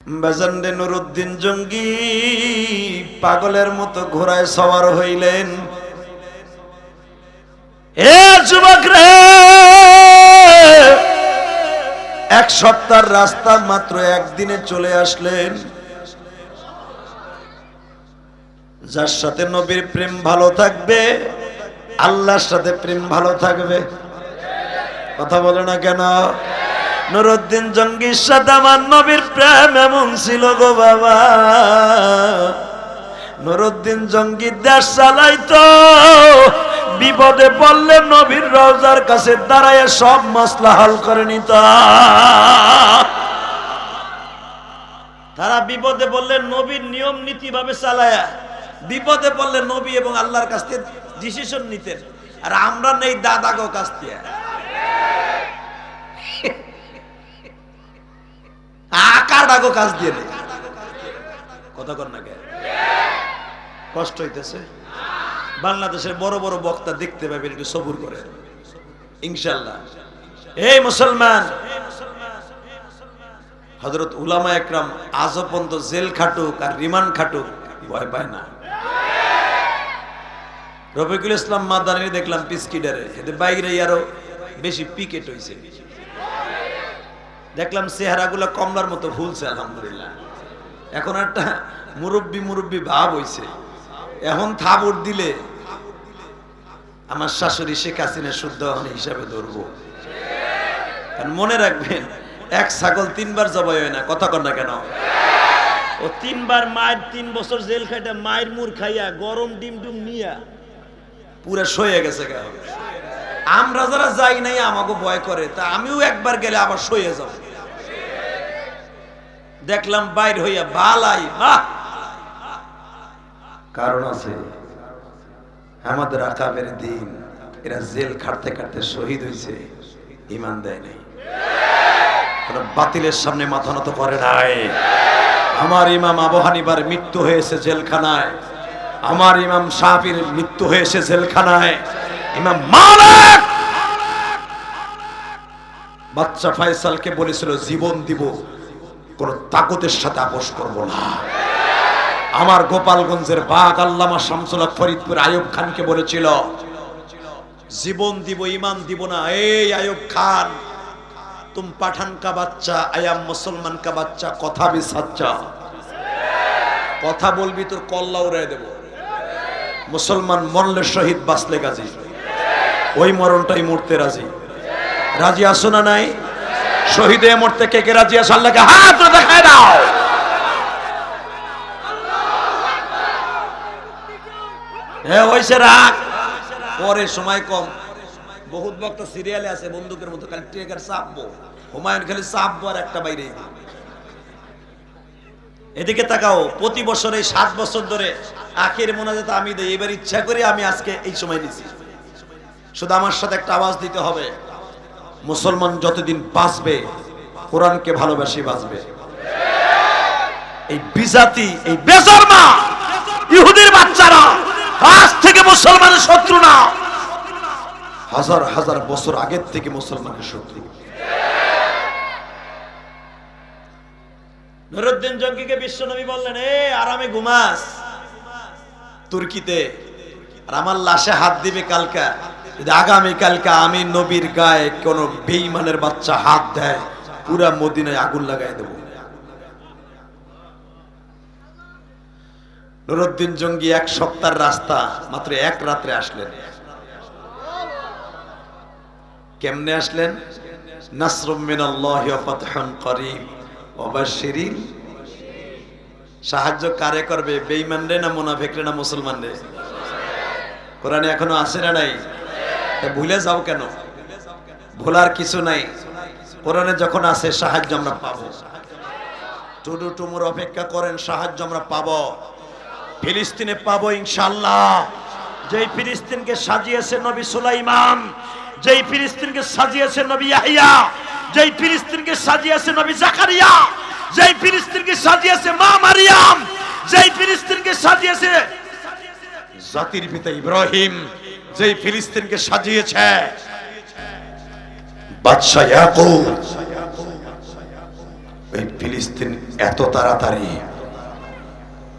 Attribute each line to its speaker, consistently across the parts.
Speaker 1: বাজানডে নুরুদ্দিন জঙ্গি পাগলের মতো ঘোড়ায় সওয়ার হইলেন। এ যুবক রে, এক সপ্তাহের রাস্তা মাত্র একদিনে চলে আসলেন। যার সাথে নবীর প্রেম ভালো থাকবে, আল্লাহর সাথে প্রেম ভালো থাকবে। কথা বলে না কেন? নুরুদ্দিন জঙ্গির সাথে আমার নবীর প্রেম এমন ছিল গো বাবা। নুরুদ্দিন জঙ্গি দেশ চালাইতো, বিপদে পড়লে নবীর রওজার কাছে দাঁড়ায় সব মাসলা হাল করে নিত। তারা বিপদে পড়লে নবীর নিয়ম নীতি ভাবে চালায়া, বিপদে পড়লে নবী এবং আল্লাহর কাছ থেকে ডিসিশন নিতেন। আর আমরা নেই দাদা গো কাছ থেকে, আকারডাগো কাজ দিয়ে নেই। কথা কর না কে? কষ্ট হইতেছে? বাংলাদেশের বড় বড় বক্তা দেখতে পাবেন, একটু সবুর করে ইনশাআল্লাহ। এই মুসলমান, হযরত উলামা একরাম আজও পর্যন্ত জেল খাটুক আর রিমান্ড খাটুক ভয় পায় না। রফিকুল ইসলাম মাদানী দেখলাম পিসকিডারে, এতে বাইরে আরো বেশি পিকেট হইছে। দেখলাম চেহারাগুলো কমলার মতো ফুলছে আলহামদুলিল্লাহ। এখন একটা মুরব্বী মুরব্বী ভাব হইছে। এখন থাবড় দিলে আমার শাশুড়ি শেখ হাসিনা শুদ্ধ হিসাবে ধরবো। কারণ মনে রাখবেন, এক ছাগল 3 বার জবাই হয় না। কথা কর না কেন? ও 3 বার মায়ের 3 বছর জেল খাইটা মায়ের মুর খাইয়া গরম ডিম ডুম নিয়া পুরা সয়ে গেছে। আমরা যারা যাই নাই আমাকে ভয় করে, তা আমিও একবার গেলে আবার সয়ে যাব। দেখলাম বাইর হইয়া বালাই বাহ, কারণ আছে আমাদের আকাবের দিন। এরা জেল খাটতে খাটতে শহীদ হইছে, ঈমান দেয় নাই, বাতিলের সামনে মাথা নত করে নাই। আমার ইমাম আবু হানিফার মৃত্যু হয়েছে জেলখানায়, আমার ইমাম শাফির মৃত্যু হয়েছে জেলখানায়, ইমাম মালিক বাচ্চা ফয়সালকে বলেছিল জীবন দিব, কোন তাকতের সাথে আপোষ করব না। আমার গোপালগঞ্জের বাগ আল্লামা শামসুল হক ফরিদপুর আইয়ুব খানকে বলেছিল জীবন দিব, ঈমান দিব না। এই আইয়ুব খান, তুম পাঠান কা বাচ্চা, আয়াম মুসলমান কা বাচ্চা, কথা বি সাচ্চা। কথা বলবি তোর কল্লা উড়াই দেব। মুসলমান মরলে শহীদ, বাঁচলে গাজী। ওই মরণটাই মরতে রাজি। রাজি আসো না নাই? শহীদে মরতে কে কে রাজি আছো? আল্লাহকে হাত দেখায় দাও। হ্যাঁ হইছে, রাখ, পরে সময় কম। বহুত বক্তা সিরিয়ালে আছে বন্দুকের মতো, খালি ট্রেগার চাপবো, হুমায়ুন খালি চাপবো আর একটা বাইরে। এদিকে তাকাও, প্রতি বছর এই 7 বছর ধরে আখির মোনাজাত আমি দেই। এবার ইচ্ছা করে আমি আজকে এই সময় নিছি। শুধু আমার সাথে একটা আওয়াজ দিতে হবে, মুসলমান যতদিন বাঁচবে কোরআনকে ভালোবাসি বাঁচবে। এই বিজাতি, এই বেজন্মা ইহুদির বাচ্চারা আজ থেকে মুসলমানের শত্রু না, হাজার হাজার বছর আগের থেকে মুসলমানের শত্রু। নুরুদ্দিন জঙ্গিকে বিশ্বনবী বললেন, এ আরামে ঘুমাস তুর্কিতে, আর আমার লাশে হাত দিবে কালকা। যদি আগামী কালকে আমি নবীর গায়ে কোন বেঈমানের বাচ্চা হাত দেয়, পুরা মদিনায় আগুন লাগাই দেব। নুরুদ্দিন জঙ্গি 1 সপ্তাহের রাস্তা মাত্র 1 রাত্রে আসলেন। কেমনে আসলেন? নাসরুম মিনাল্লাহি ওয়া ফাতহুন করিব ওয়া বাশশিরিল। সাহায্য কারে করবে? বেঈমানরে না মুনাফিকরে না মুসলমানরে? কোরআনে এখনো আছে না নাই? ভুলে যাও কেন? ভোলার কিছু নাই। কোরআনে যখন আছে সাহায্য আমরা পাবো। টুডু টুমুর অপেক্ষা করেন, সাহায্য আমরা পাবো। ফিলিস্তিনে পাবো ইনশাআল্লাহ। যেই ফিলিস্তিনকে সাজিয়েছে নবী সুলাইমান, যেই ফিলিস্তিনকে সাজিয়েছে নবী ইয়াহইয়া, যেই ফিলিস্তিনকে সাজিয়েছে নবী জাকারিয়া, যেই ফিলিস্তিনকে সাজিয়েছে মা মারিয়াম, যেই ফিলিস্তিনকে সাজিয়েছে জাতির পিতা ইব্রাহিম, যেই ফিলিস্তিনকে সাজিয়েছে বাদশা ইয়াকুব, ওই ফিলিস্তিন এত তাড়াতাড়ি,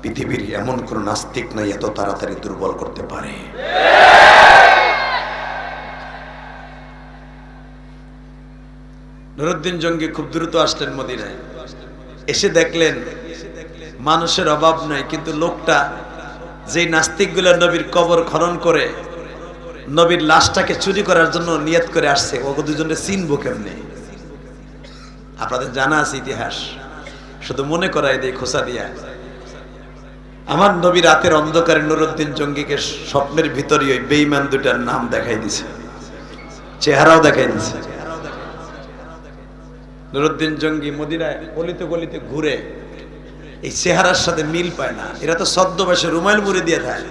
Speaker 1: পৃথিবীর এমন কোন নাস্তিক নাই এত তাড়াতাড়ি দুর্বল করতে পারে। নুরুদ্দিন জঙ্গি খুব দ্রুত আসলেন মদিনায়, এসে দেখলেন মানুষের অভাব নাই, কিন্তু লোকটা যে নাস্তিকগুলো নবীর কবর খনন করে নবীর লাশটাকে চুরি করার জন্য নিয়ত করে আসছে, ওকে দুজনে চিনবো কেমনে? আপনাদের জানা আছে ইতিহাস, শুধু মনে করাই দেয় খোঁচা দিয়া। আমার নবী রাতের অন্ধকারে নুরুদ্দিন জঙ্গিকে স্বপ্নের ভিতরে ওই বেঈমান দুটার নাম দেখাই দিছে, চেহারাও দেখাই দিছে। নুরুদ্দিন জঙ্গি মদিনায় গলিতে গলিতে ঘুরে এই চেহারার সাথে মিল পায় না, এরা তো ছদ্মবেশে রুমাইল মুড়ি দিয়ে থাকে।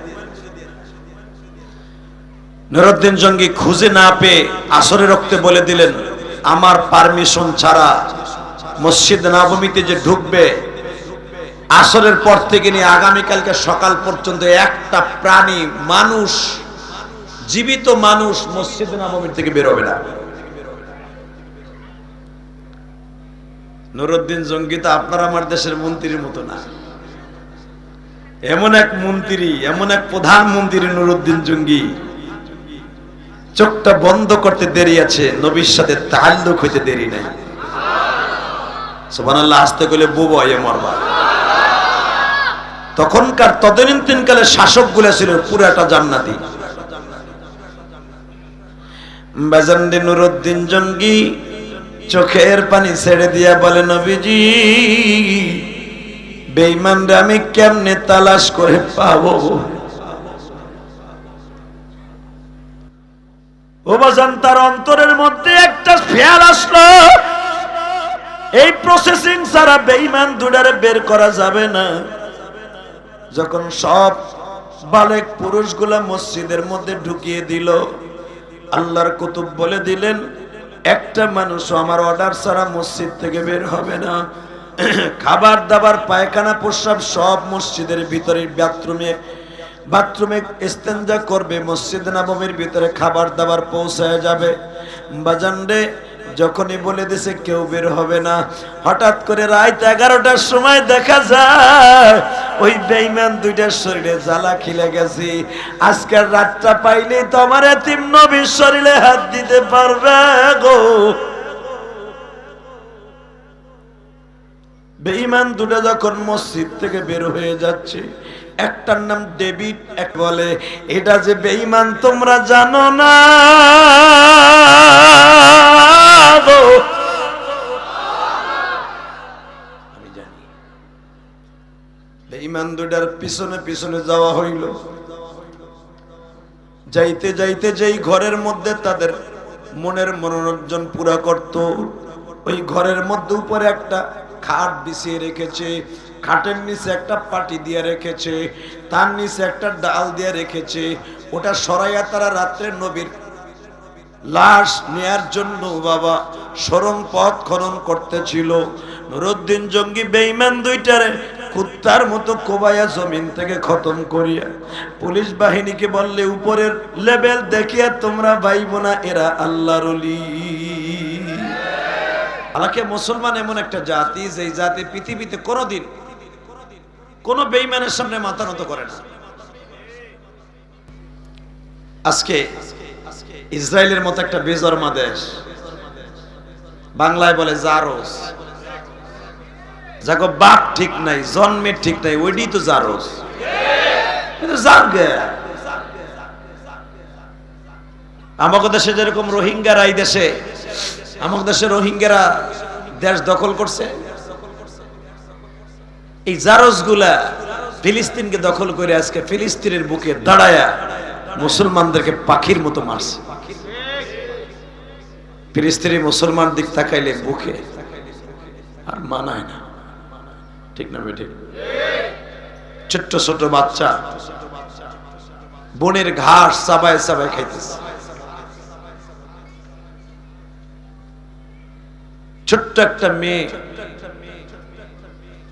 Speaker 1: নুরুদ্দিন জঙ্গি খুঁজে না পেয়ে আসরের রক্তে বলে দিলেন, আমার পারমিশন ছাড়া মসজিদ নববীতে যে ঢুকবে, আসরের পর থেকে নিয়ে আগামীকালকে সকাল পর্যন্ত একটা প্রাণী, মানুষ, জীবিত মানুষ মসজিদ নববী থেকে বেরোবে না। নুরুদ্দিন জঙ্গি তো আপনার আমার দেশের মন্ত্রীর মতো না, এমন এক মন্ত্রী, এমন এক প্রধানমন্ত্রী নুরুদ্দিন জঙ্গি, চোখটা বন্ধ করতে দেরি আছে, নবীর সাথে তাআল্লুক হইতে দেরি নাই। সুবহানাল্লাহ, আসতে কইলে বুবা এ মরবা। তখনকার তদানীন্তনকালে শাসক গুলা ছিল পুরাটা জান্নাতি। বাজানদি নুরুদ্দিন জঙ্গি চোখের পানি ছেড়ে দিয়া বলে, নবীজি বেঈমানরে আমি কেমনে তালাশ করে পাবো? ও বাজান, তার অন্তরের মধ্যে একটা খেয়াল আসলো, এই প্রসেসিং ছাড়া বেঈমান দুটারে বের করা যাবে না। যখন সব বালেক পুরুষগুলা মসজিদের মধ্যে ঢুকিয়ে দিল, আল্লাহর কুতুব বলে দিলেন, একটা মানুষ আমার অর্ডার ছাড়া মসজিদ থেকে বের হবে না। খাবার দাবার, পায়খানা, প্রস্রাব সব মসজিদের ভিতরে বাথরুমে ইস্তেঞ্জা করবে, মসজিদ নববীর ভিতরে খাবার দাবার পৌঁছায় যাবে। বাজানরে যখনই বলে দিছে কেউ বের হবে না, হঠাৎ করে রাত 11টার সময় দেখা যায় ওই বেঈমান দুইটার শরীরে জ্বালা খিলে গেছে। আজকের রাতটা পাইলেই তো আমার এতিম নবীর শরীরে হাত দিতে পারবে গো। বেঈমান দুটা যখন মসজিদ থেকে বের হয়ে যাচ্ছে, একটার নাম ডেভিড, এক বলে, এটা যে বেঈমান তোমরা জানো না গো। আমি জানি। বেঈমান দুটার পিছনে পিছনে যাওয়া হইল। যাইতে যাইতে যেই ঘরের মধ্যে তাদের মনের মনোরঞ্জন পুরা করত, ওই ঘরের মধ্যে উপরে একটা খাট বিছিয়ে রেখেছে, খাটের নিচে একটা পাটি দিয়ে রেখেছে, তার নিচে একটা ডাল দিয়ে রেখেছে। ওটা সরাইয়া তারা রাত্রে নবীর লাশ নেয়ার জন্য বাবা সরং পথ খনন করতেছিল। নুরুদ্দিন জঙ্গি বেঈমান দুইটারে কুত্তার মতো কোবাইয়া জমিন থেকে খতম করিয়া পুলিশ বাহিনীকে বললে, উপরের লেভেল দেখিয়া তোমরা ভাইবো না, এরা আল্লাহর ওলি। হালাকে মুসলমান এমন একটা জাতি, যে জাতি পৃথিবীতে কোনোদিন কোন বেঈমানের সামনে মাথা নত করে না। আজকে ইসরায়েলের মতো একটা বেজন্মা দেশ, বাংলায় বলে জারজ, যাকে বাপ ঠিক নাই, জন্মের ঠিক নাই, ওইটি তো জারজ। আমাদের দেশে যেরকম রোহিঙ্গারা, এই দেশে আমাদের দেশে রোহিঙ্গারা দেশ দখল করছে, এই জারজ গুলা ফিলিস্তিনকে দখল করে আজকে ফিলিস্তিনের বুকে দাঁড়ায়া মুসলমানদেরকে পাখির মতো মারছে। ফিলিস্তিনি মুসলমান দিক তাকাইলে বুকে আর মানায় না, ঠিক না বেঠিক? ছোট্ট ছোট বাচ্চা বনের ঘাস চাবায় চাবায় খাইতেছে, ছোট্ট একটা মেয়ে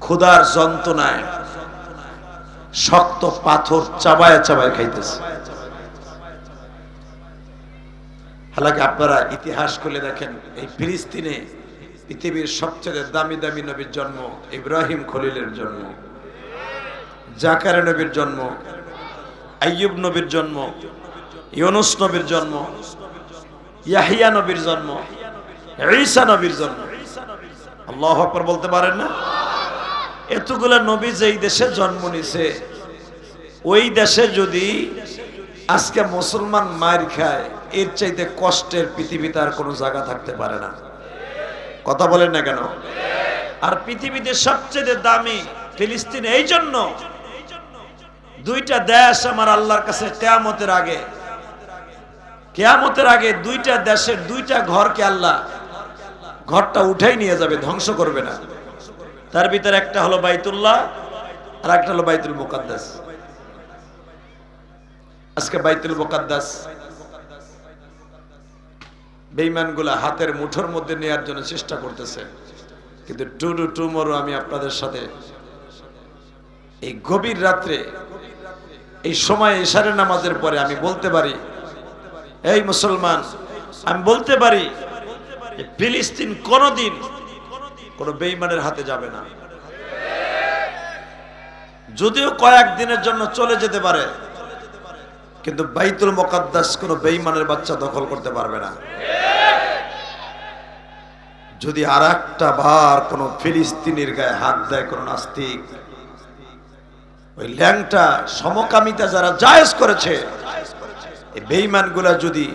Speaker 1: ক্ষুধার যন্ত্রণায় শক্ত পাথর চাবায় চাবায় খাইতেছে। হালাকি আপনারা ইতিহাস খুলে দেখেন, এই ফিলিস্তিনে পৃথিবীর সবচেয়ে দামি দামি নবীর জন্ম ইব্রাহিম খলিলের জন্ম, জাকারিয়া নবীর জন্ম, আইয়ুব নবীর জন্ম, ইউনুস নবীর জন্ম, ইয়াহিয়া নবীর জন্ম, ঈসা নবীর জন্ম। আল্লাহু আকবার বলতে পারেন না? এতগুলা নবী যেই দেশে জন্ম নিছে, ওই দেশে যদি আজকে মুসলমান মার খায়, এর চাইতে কষ্টের পৃথিবীতে আর কোনো জায়গা থাকতে পারে না। কথা বলেন না কেন? আর পৃথিবীতে সবচেয়ে দামি ফিলিস্তিন এই জন্য, দুইটা দেশ আমার আল্লাহর কাছে কিয়ামতের আগে দুইটা দেশের দুইটা ঘরকে আল্লাহ ঘরটা উঠাই নিয়ে যাবে, ধ্বংস করবে না। তার ভিতরে একটা হলো বাইতুল্লাহ আর একটা হলো বাইতুল মুকাদ্দাস। আজকে বাইতুল মুকাদ্দাস বেঈমানগুলা হাতের মুঠোর মধ্যে নেয়ার জন্য চেষ্টা করতেছে, কিন্তু টুমোরো আমি আপনাদের সাথে এই গভীর রাত্রে এই সময় ইশারের নামাজের পরে আমি বলতে পারি, এই মুসলমান, আমি বলতে পারি যে ফিলিস্তিন কোনোদিন কোন বেঈমানের হাতে যাবে না। যদিও কয়েকদিনের জন্য চলে যেতে পারে, কিন্তু বাইতুল মুকাদ্দাস কোন বেঈমানের বাচ্চা দখল করতে পারবে না। যদি আরেকটা বার কোন ফিলিস্তিনির গায়ে হাত দেয় কোন নাস্তিক, ওই ল্যাংটা সমকামিতা যারা জায়েজ করেছে, এই বেঈমানগুলা যদি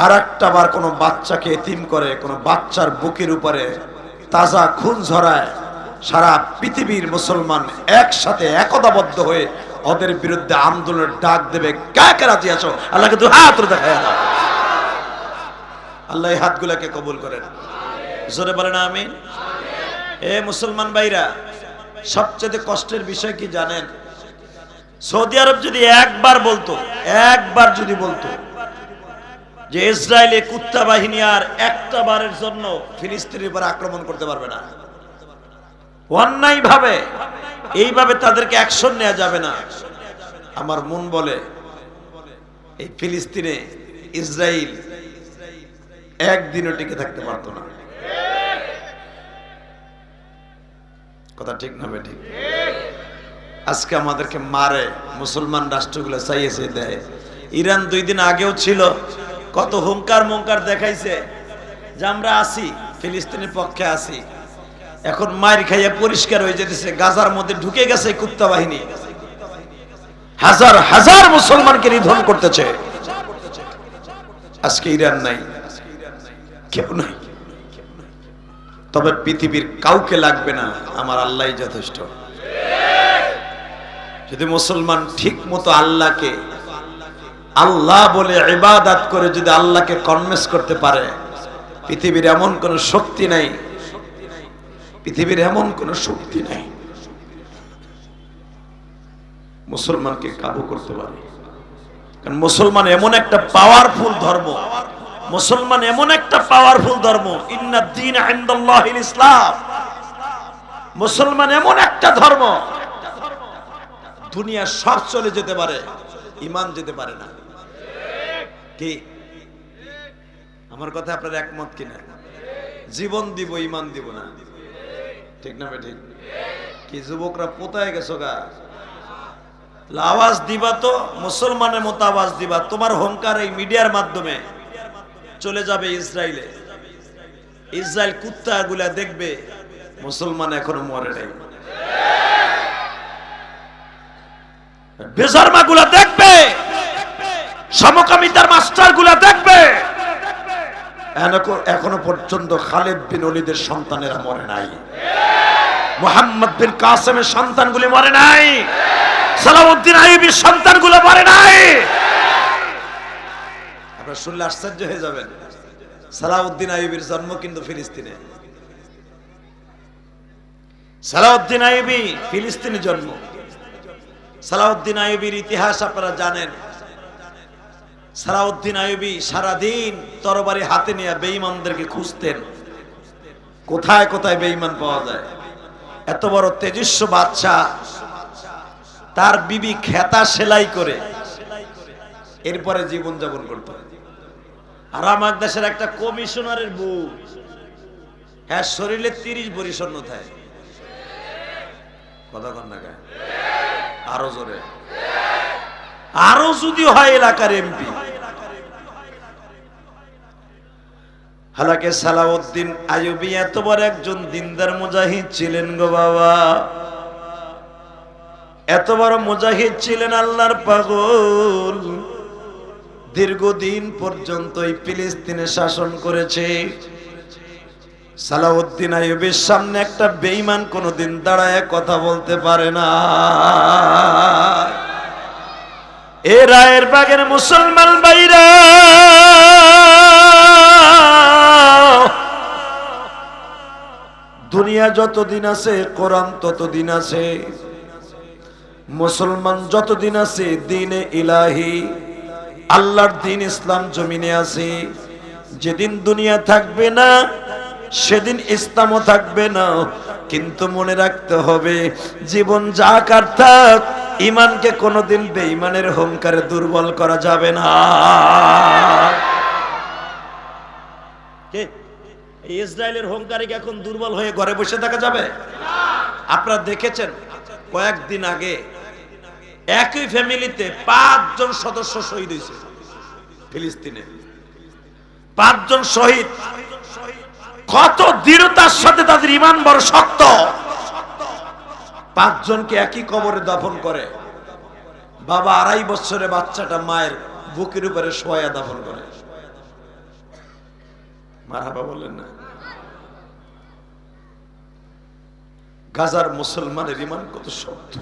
Speaker 1: আরেকটা বার কোন বাচ্চাকে এতিম করে, কোন বাচ্চার বুকের উপরে তাজা খুন ঝরায়, সারা পৃথিবীর মুসলমান একসাথে একতাবদ্ধ হয়ে ওদের বিরুদ্ধে আন্দোলনের ডাক দেবে। কাকে রাজি আছো? আল্লাহকে দুই হাত দেখায় দাও। আল্লাহ এই হাতগুলাকে কবুল করেন। জোরে বলেন আমিন। এ মুসলমান ভাইরা, সবচেয়ে কষ্টের বিষয় কি জানেন? সৌদি আরব যদি একবার যদি বলতো যে ইসরায়েলের কুত্তা বাহিনী আর একটা বারের জন্য ফিলিস্তিনের উপর আক্রমণ করতে পারবে না, অন্যায় ভাবে এইভাবে তাদেরকে অ্যাকশন নেওয়া যাবে না, আমার মন বলে এই ফিলিস্তিনে ইসরায়েল একদিনও টিকে থাকতে পারতো না। কথা ঠিক না বেঠিক? আজকে আমাদেরকে মারে, মুসলমান রাষ্ট্রগুলো চাইয়েছে দেয়। ইরান 2 দিন আগেও ছিল, কত হুঙ্কার মুঙ্কার দেখাইছে যে আমরা আছি, ফিলিস্তিনের পক্ষে আছি। এখন মার খাইয়া পরিষ্কার হয়ে যেতেছে, গাজার মধ্যে ঢুকে গেছে কুত্তা বাহিনী, হাজার হাজার মুসলমানকে নিধন করতেছে। আজকে ইরান নাই, কেউ নাই, তবে পৃথিবীর কাউকে লাগবে না, আমার আল্লাহই যথেষ্ট। যদি মুসলমান ঠিক মতো আল্লাহকে আল্লাহ বলে ইবাদত করে যদি আল্লাহকে কনভিন্স করতে পারে, পৃথিবীর এমন কোন শক্তি নাই, পৃথিবীর এমন কোন শক্তি নাই মুসলমানকে কাবু করতে পারে। কারণ মুসলমান এমন একটা পাওয়ারফুল ধর্ম, মুসলমান এমন একটা পাওয়ারফুল ধর্ম, ইন্নাদ দীন ইনদাল্লাহিল ইসলাম। মুসলমান এমন একটা ধর্ম, দুনিয়া সব চলে যেতে পারে, ঈমান যেতে পারে না। কি আমার কথা আপনারা একমত কিনা? জীবন দিব, ঈমান দিব না, ঠিক না ঠিক? কি যুবকরা কোথায় গেছো গা? আওয়াজ দিবা তো মুসলমানের মতো আওয়াজ দিবা। তোমার হুঙ্কার এই মিডিয়ার মাধ্যমে চলে যাবে ইসরায়েলে। ইসরায়েল কুত্তাগুলা দেখবে মুসলমান এখনো মরে নাই, বেজারমা গুলা দেখবে, সমকামিতার মাস্টার গুলা দেখবে। এখনো পর্যন্ত খালিদ বিন ওলীদের সন্তানেরা মরে নাই, মুহাম্মদ বিন কাসেমের সন্তানগুলি মরে নাই, সালাউদ্দিন আইয়ুবীর সন্তানগুলো মরে নাই। আপনারা শুনলে আশ্চর্য হয়ে যাবেন, সালাউদ্দিন আইয়ুবীর জন্ম কিন্তু ফিলিস্তিনে। সালাউদ্দিন আইয়ুবী ফিলিস্তিনে জন্ম। সালাউদ্দিন আইয়ুবীর ইতিহাস আপনারা জানেন। সালাউদ্দিন আইয়ুবী সারাদিন তরবারি হাতে নিয়ে বেঈমানদেরকে খুঁজতেন, কোথায় কোথায় বেঈমান পাওয়া যায়। এত বড় তেজস্ব বাদশা, তার বিবি খেতা সেলাই করে এরপরে জীবন যাপন করত। আর আমার দেশের একটা কমিশনারের বউ হ্যাঁ শরীরে 30 ভরি স্বর্ণ থাকে। কথা কন না গায় আরো জোরে, আরো যদি হয় এলাকার এমপি। হালাকে সালাউদ্দিন আইয়ুবী এত বড় একজন দিনদার মুজাহিদ ছিলেন গো বাবা, এত বড় মুজাহিদ ছিলেন, আল্লাহর পাগল। দীর্ঘদিন পর্যন্ত এই ফিলিস্তিনে শাসন করেছে। সালাউদ্দিন আইয়ুবীর সামনে একটা বেঈমান কোনোদিন দাঁড়ায় কথা বলতে পারে না। এ রায়ের বাগের মুসলমান ভাইরা, দুনিয়া যতদিন আছে কোরআন ততদিন আছে, মুসলমান যতদিন আছে দ্বীনে ইলাহি আল্লাহর দ্বীন ইসলাম জমিনে আছে। যেদিন দুনিয়া থাকবে না সেদিন ইসলামও থাকবে না। কিন্তু মনে রাখতে হবে জীবন যাক আর থাক, ঈমানকে কোনোদিন বেঈমানের হুঙ্কারে দুর্বল করা যাবে না। কে ইসরায়েলের হুঙ্কারে কি এখন দুর্বল হয়ে ঘরে বসে থাকা যাবে? আপনারা দেখেছেন কয়েকদিন আগে একই ফ্যামিলিতে 5 জন সদস্য শহীদ হয়েছে ফিলিস্তিনে। 5 জন শহীদ, কত দৃঢ়তার সাথে তাদের ঈমান বড় শক্ত। 5 জনকে একই কবরে দাফন করে। বাবা 2.5 বছরের বাচ্চাটা মায়ের বুকের উপরে শোয়া দাফন করে। মারহাবা বলেন না। গাজার মুসলমানের ঈমান কত শক্ত,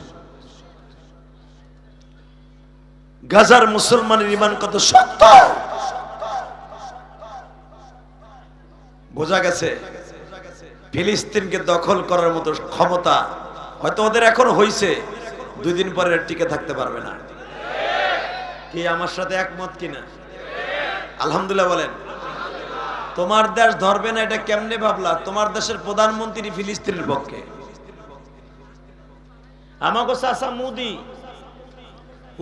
Speaker 1: গাজার মুসলমানের ঈমান কত শক্ত। বোঝা গেছে ফিলিস্তিনকে দখল করার মতো ক্ষমতা হয়তো ওদের এখন হইছে, 2 দিন পরে টিকে থাকতে পারবে না। কি আমার সাথে একমত কিনা? আলহামদুলিল্লাহ বলেন। তোমার দেশ ধরবে না এটা কেমনে ভাবলা? তোমার দেশের প্রধানমন্ত্রী ফিলিস্তিনের পক্ষে, আমাকে চাচা মোদি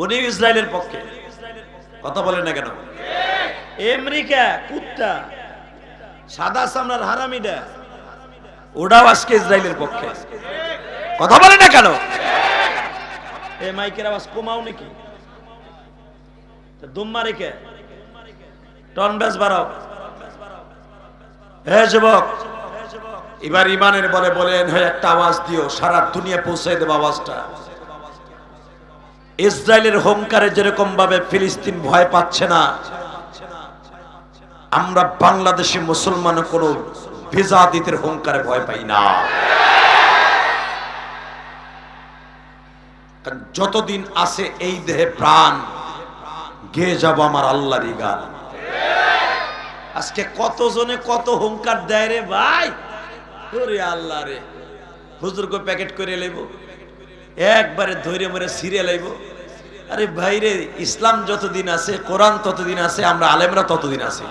Speaker 1: উনি ইসরায়েলের পক্ষে। কথা বলেন না কেন? আমেরিকা কুত্তা সাদা চামড়ার হারামিটা ওটাও আজকে ইসরায়েলের পক্ষে। কথা বলেন না কেন? এ মাইকের আওয়াজ কমাও নাকি? দুম মারে কে টন বেশ বাড়াও। হে যুবক, এবার ইমানের বলে বলেন হয় একটা আওয়াজ দিও, সারা দুনিয়া পৌঁছাই দেব আওয়াজটা। ইসরায়েলের হুঙ্কারে যেরকম ভাবে ফিলিস্তিন ভয় পাচ্ছে না, আমরা বাংলাদেশি মুসলমান কোন বিজাতিদের হুঙ্কারে ভয় পাই না। যতদিন আছে এই দেহে প্রাণ, গেয়ে যাব আমার আল্লাহরই গান। আজকে কতজনে কত হুঙ্কার দেয় রে ভাই, ওরে আল্লাহ রে। হুজুর কো প্যাকেট করে লইব, একবারে ধৈর্য মরে সিরিয়াল আইব। আরে ভাই রে, ইসলাম যতদিন আছে, কোরআন ততদিন আছে, আমরা আলেমরা ততদিন আছে।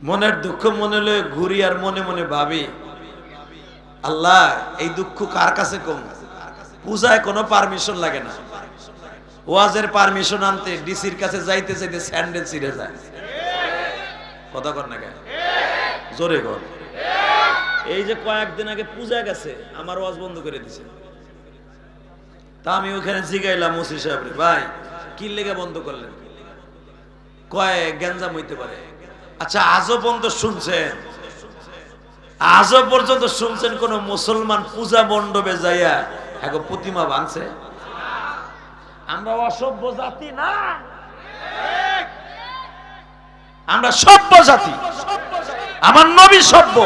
Speaker 1: মনের দুঃখ মনে লয়ে ঘুরি আর মনে মনে ভাবি, আল্লাহ এই দুঃখ কার কাছে কম? পূজায় কোনো পারমিশন লাগে না, ওয়াজের পারমিশন আনতে ডিসির কাছে যাইতে যাইতে স্যান্ডেল ছিঁড়ে যায়। কথা কর না কেন? জোরে কর। এই যে কয়েকদিন আগে পূজা গেছে, আমার ওয়াজ বন্ধ করে দিছে। তা আমি ওখানে জিগাইলাম ওসি সাহেব, ভাই কি লেগে বন্ধ করলেন? কয় গ্যাঞ্জাম হইতে পারে। আচ্ছা আজও পর্যন্ত শুনছেন, আজও পর্যন্ত শুনছেন কোন মুসলমান পূজা মণ্ডপে যাইয়া এখন প্রতিমা ভাঙছে? আমরা অসভ্য জাতি না, আমরা সভ্য জাতি। আমার নবী সভ্য,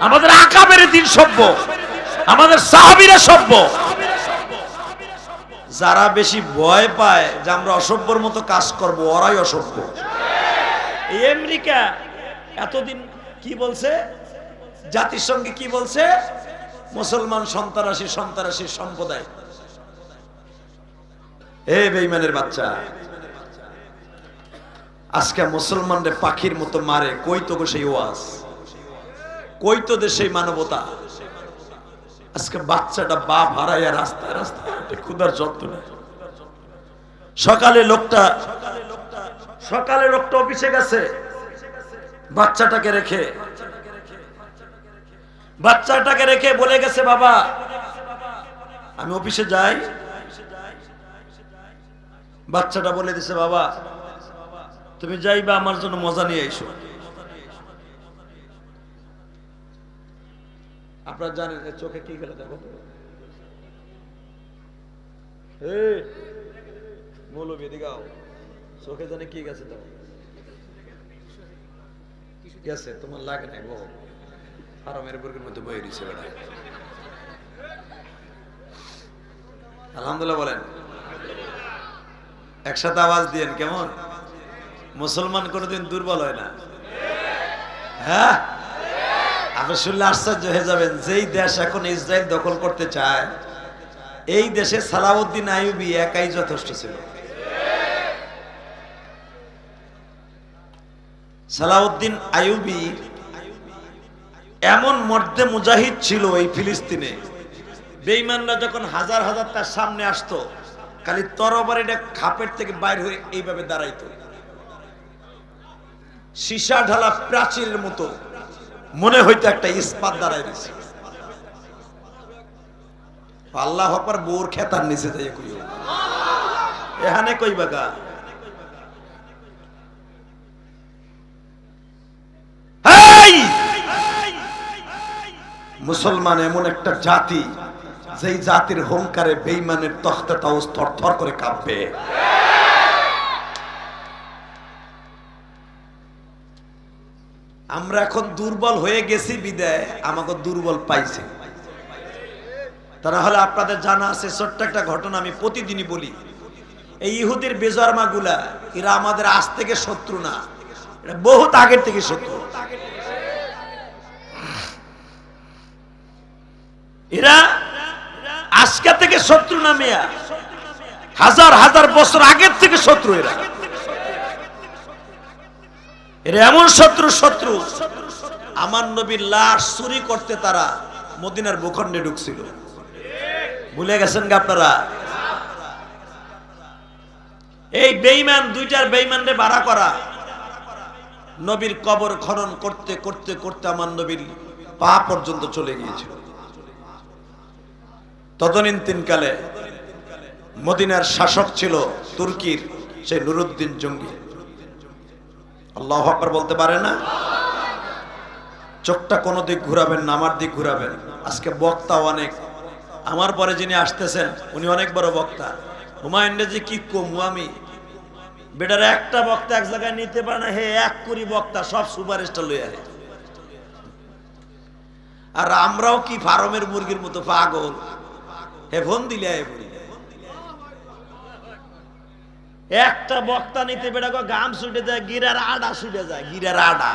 Speaker 1: আমাদের আকাবের দিন সভ্য, আমাদের সাহাবীরা সভ্য। যারা বেশি ভয় পায় যে আমরা অসভ্যর মতো কাজ করব, ওরাই অসভ্য। এই আমেরিকা এতদিন কি বলছে, জাতিসংঘে কি বলছে? মুসলমান সন্ত্রাসী, সন্ত্রাসী সম্প্রদায়। এ বেঈমানের বাচ্চা, আজকে মুসলমানরে পাখির মতো মারে। কই তো সেই ওয়াজ, কই তো সেই মানবতা? আজকে বাচ্চাটা বাপ হারাইয়া রাস্তায় রাস্তায় ক্ষুধার যন্ত্রণা। সকালে লোকটা অফিসে গেছে, বাচ্চাটাকে রেখে বলে গেছে, বাবা আমি অফিসে যাই। বাচ্চাটা বলে দিছে, বাবা তুমি যাইবা, আমার জন্য মজা নিয়ে আইসো। আপনারা জানেন চোখে কি গেলে দেখো, মৌলবী দিগাও চোখে জানে কি গেছে, দেখো গেছে, তোমার লাগে নাই, বহু হারামের বুর্গের মধ্যে বয়ে দিছে বেটা। আলহামদুলিল্লাহ বলেন, একসাথে আওয়াজ দিয়েন। কেমন? মুসলমান কোনোদিন দুর্বল হয় না। হ্যাঁ, আপনি শুনলে আশ্চর্য হয়ে যাবেন, যেই দেশ এখন ইসরায়েল দখল করতে চায়, এই দেশে সালাউদ্দিন আইয়ুবী একাই যথেষ্ট ছিল। সালাউদ্দিন আইয়ুবী এমন মর্দে মুজাহিদ ছিল এই ফিলিস্তিনে, বেঈমানরা যখন হাজার হাজার তার সামনে আসতো, খালি তরবারিটা খাপের থেকে বাইর হয়ে এইভাবে দাঁড়াইতো, সীসা ঢালা প্রাচীরের মতো মনে হইতো একটা ইস্পাত দাঁড়াই দিছে। আল্লাহ আকবার, বোর খেতার নিচে যাই কইও এখানে কইবা গা। মুসলমান এমন একটা জাতি, যেই জাতির হুঙ্কারে বেঈমানের তখতাটাও থরথর করে কাঁপবে। আমরা এখন দুর্বল হয়ে গেছি বিদায় আমাকে দুর্বল পাইছে। তারা হলে আপনাদের জানা আছে, ছোট্ট একটা ঘটনা আমি প্রতিদিনই বলি। এই ইহুদির বেজরমা গুলা, এরা আমাদের আজ থেকে শত্রু না, এটা বহুত আগের থেকে শত্রু। এরা আজকে থেকে শত্রু না মেয়া, হাজার হাজার বছর আগের থেকে শত্রু। এরা এমন শত্রু, আমার নবীর লাশ চুরি করতে তারা মদিনার ভূখণ্ডে ঢুকছিল। ভুলে গেছেন গা আপনারা? এই বেঈমান, দুইটার বেঈমানরে ভাড়া করা, নবীর কবর খনন করতে করতে করতে আমার নবীর পা পর্যন্ত চলে গিয়েছিল। তদনীন্তনকালে মদিনার শাসক ছিল তুর্কির সেই নুরুদ্দিন জঙ্গি। আল্লাহু আকবার বলতে পারে না? চোখটা কোনো দিক ঘুরাবেন না, আমার দিক ঘুরাবেন। আজকে বক্তা অনেক, আমার পরে যিনি আসতেছেন উনি অনেক বড় বক্তা। হুমায়ুন রেজি কি কমু আমি, বেটার একটা বক্তা এক জায়গায় নিতে পারে না, হে 1 কোটি বক্তা সব সুপারস্টার লইয়া। আর আমরাও কি ফার্মের মুরগির মতো পাগল, হে ফোন দিলে একটা বক্তা নিতে বেটা গাম ছুটে যায়, গিরার আডা ছুটে যায়। গিরার আডা,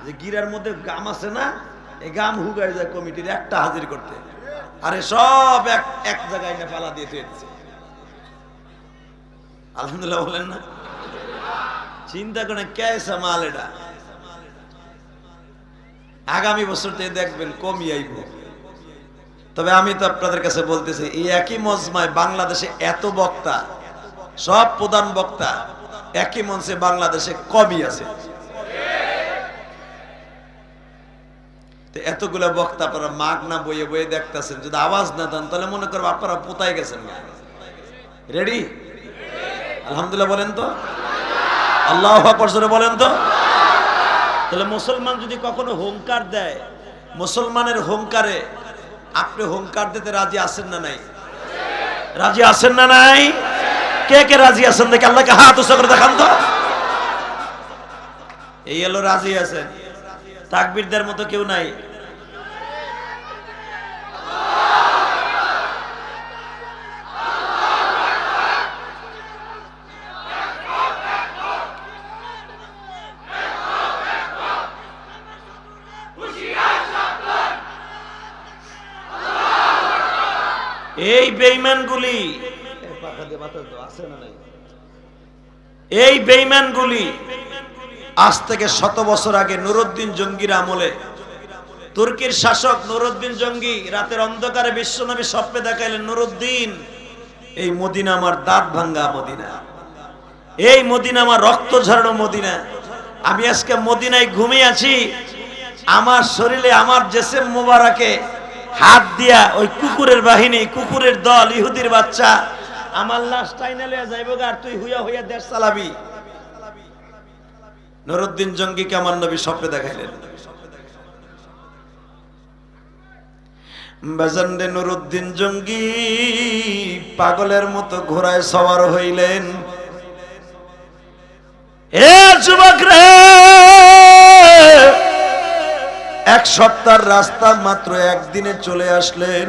Speaker 1: যে গিরার মধ্যে গাম আছে না, এই গাম হুগায় যায় কমিটির একটা হাজির করতে। আরে সব এক জায়গায় না পালা দিয়ে দিচ্ছে। আলহামদুলিল্লাহ বলেন না? চিন্তা করে কেসা মাল এটা। আগামী বছর থেকে দেখবেন কমই আইব। তবে আমি তো আপনাদের কাছে বলতেছি, এই একই মজমায় বাংলাদেশে এত বক্তা, সব প্রধান বক্তা একই মঞ্চে বাংলাদেশে কমই আছে। এতগুলা বক্তা আপনারা মাগ না বইয়ে বইয়ে দেখতেছেন, যদি আওয়াজ না দেন তাহলে মনে করবো আপনারা পোতায় গেছেন। রেডি? আলহামদুলিল্লাহ বলেন তো, আল্লাহু আকবার জোরে বলেন তো। তাহলে মুসলমান যদি কখনো হুঙ্কার দেয়, মুসলমানের হুঙ্কারে আপনি হুঙ্কার দিতে রাজি আছেন না নাই? রাজি আছেন না নাই? কে কে রাজি আছেন দেখে আল্লাহকে হাত উঁচু করে দেখান তো। এই এলো রাজি আছেন, তাকবীরদের মতো কেউ নাই। এই বেঈমানগুলি, এই বেঈমানগুলি আজ থেকে 100 বছর আগে নুরুদ্দিন জঙ্গির আমলে তুর্কির শাসক নুরুদ্দিন জঙ্গি রাতের অন্ধকারে বিশ্বনবী স্বপ্নে দেখাইলেন, নুরুদ্দিন এই মদিনা আমার দাঁত ভাঙ্গা মদিনা, এই মদিনা আমার রক্ত ঝরানো মদিনা, আমি আজকে মদিনায় ঘুমিয়ে আছি, আমার শরীরে আমার জেসেম মোবারকে হাত দিয়া ওই কুকুরের বাহিনী, কুকুরের দল, ইহুদির বাচ্চা আমার লাশ টাইনা লইয়া যাইব, আর তুই হুইয়া হুইয়া দেশ চালাবি। নুরউদ্দিন জঙ্গিকে আমার নবী স্বপ্নে দেখাইলেন। বাজানদে নুরউদ্দিন জঙ্গি পাগলের মতো ঘোড়ায় সওয়ার হইলেন। এ যুবক রে, এক সপ্তাহের রাস্তা মাত্র একদিনে চলে আসলেন।